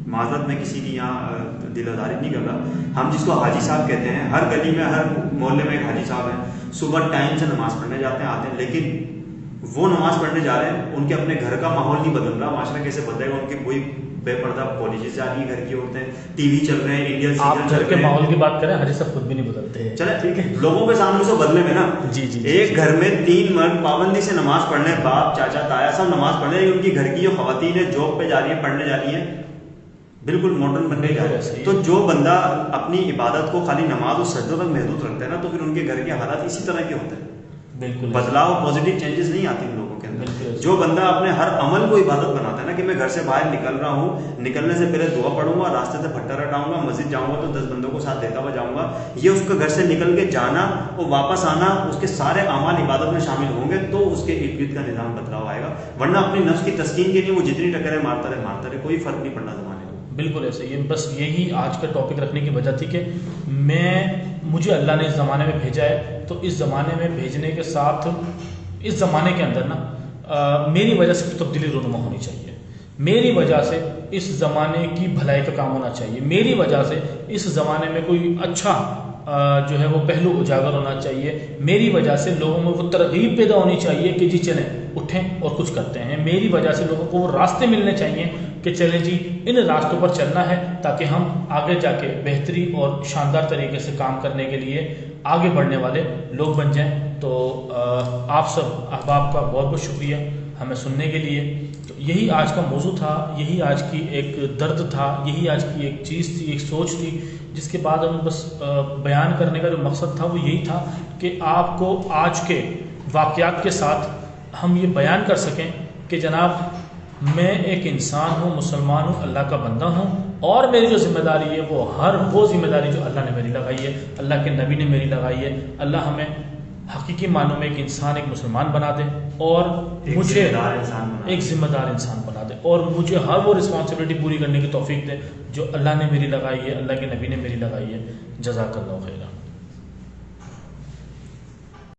S2: معذرت میں کسی کی یہاں دل آزاری نہیں کر رہا، ہم جس کو حاجی صاحب کہتے ہیں، ہر گلی میں ہر محلے میں ایک حاجی صاحب ہیں، صبح ٹائم سے نماز پڑھنے جاتے ہیں، آتے ہیں، لیکن وہ نماز پڑھنے جا رہے ہیں، ان کے اپنے گھر کا ماحول نہیں بدل رہا. معاشرہ کیسے بدلے گا؟ ان کے کوئی بے پردہ کالجز جا رہی ہیں، گھر کی عورتیں ٹی وی چل رہے ہیں، انڈین
S1: آپ
S2: سیریل
S1: گھر
S2: چل
S1: کے
S2: رہے ہیں.
S1: ماحول کی بات کریں، حاجی صاحب خود بھی نہیں بدلتے ہیں.
S2: چلے ٹھیک ہے، لوگوں کے سامنے سے بدلے میں نا.
S1: جی جی
S2: ایک گھر میں 3 مرد پابندی سے نماز پڑھنے، باپ چاچا تایا سب نماز پڑھنے، ان کی گھر کی جو خواتین ہیں جاب پہ جا رہی ہیں، پڑھنے جا رہی ہیں، بالکل ماڈرن بننے جا رہے ہیں. تو جو بندہ اپنی عبادت کو خالی نماز اور سجدوں تک محدود رکھتا ہے نا، تو پھر ان کے گھر کے حالات اسی طرح کے ہوتے ہیں.
S1: بالکل
S2: بدلاؤ پازیٹیو چینجز نہیں آتی ان لوگوں کے اندر. جو بندہ اپنے ہر عمل کو عبادت بناتا ہے نا، کہ میں گھر سے باہر نکل رہا ہوں، نکلنے سے پہلے دعا پڑھوں گا، راستے سے پھٹا رٹاؤں گا، مسجد جاؤں گا تو 10 بندوں کو ساتھ دیتا ہوا جاؤں گا، یہ اس کا گھر سے نکل کے جانا اور واپس آنا، اس کے سارے اعمال عبادت میں شامل ہوں گے تو اس کے ارد گرد کا نظام بدلاؤ آئے گا. ورنہ اپنی نفس کی تسکین کے لیے وہ جتنی ٹکریں مارتا رہے، کوئی فرق نہیں پڑنا زمانے میں.
S1: بالکل ایسے ہی. بس یہی آج کا ٹاپک رکھنے کی وجہ تھی کہ مجھے اللہ نے اس زمانے میں بھیجا ہے، تو اس زمانے میں بھیجنے کے ساتھ اس زمانے کے اندر نا میری وجہ سے تبدیلی رونما ہونی چاہیے، میری وجہ سے اس زمانے کی بھلائی کا کام ہونا چاہیے، میری وجہ سے اس زمانے میں کوئی اچھا جو ہے وہ پہلو اجاگر ہونا چاہیے، میری وجہ سے لوگوں میں وہ ترغیب پیدا ہونی چاہیے کہ جی چلیں اٹھیں اور کچھ کرتے ہیں، میری وجہ سے لوگوں کو وہ راستے ملنے چاہیے کہ چلیں جی ان راستوں پر چلنا ہے، تاکہ ہم آگے جا کے بہتری اور شاندار طریقے سے کام کرنے کے لیے آگے بڑھنے والے لوگ بن جائیں. تو آپ سب احباب کا بہت بہت شکریہ ہمیں سننے کے لیے. تو یہی آج کا موضوع تھا، یہی آج کی ایک درد تھا، یہی آج کی ایک چیز تھی، ایک سوچ تھی، جس کے بعد ہم بس بیان کرنے کا جو مقصد تھا وہ یہی تھا کہ آپ کو آج کے واقعات کے ساتھ ہم یہ بیان کر سکیں کہ جناب میں ایک انسان ہوں، مسلمان ہوں، اللہ کا بندہ ہوں، اور میری جو ذمہ داری ہے وہ ذمہ داری جو اللہ نے میری لگائی ہے، اللہ کے نبی نے میری لگائی ہے. اللہ ہمیں حقیقی معنوں میں ایک انسان، ایک مسلمان بنا دے، اور مجھے ایک ذمہ دار انسان بنا دے، اور مجھے ہر وہ رسپانسبلٹی پوری کرنے کی توفیق دے جو اللہ نے میری لگائی ہے، اللہ کے نبی نے میری لگائی ہے. جزاک اللہ خیرا.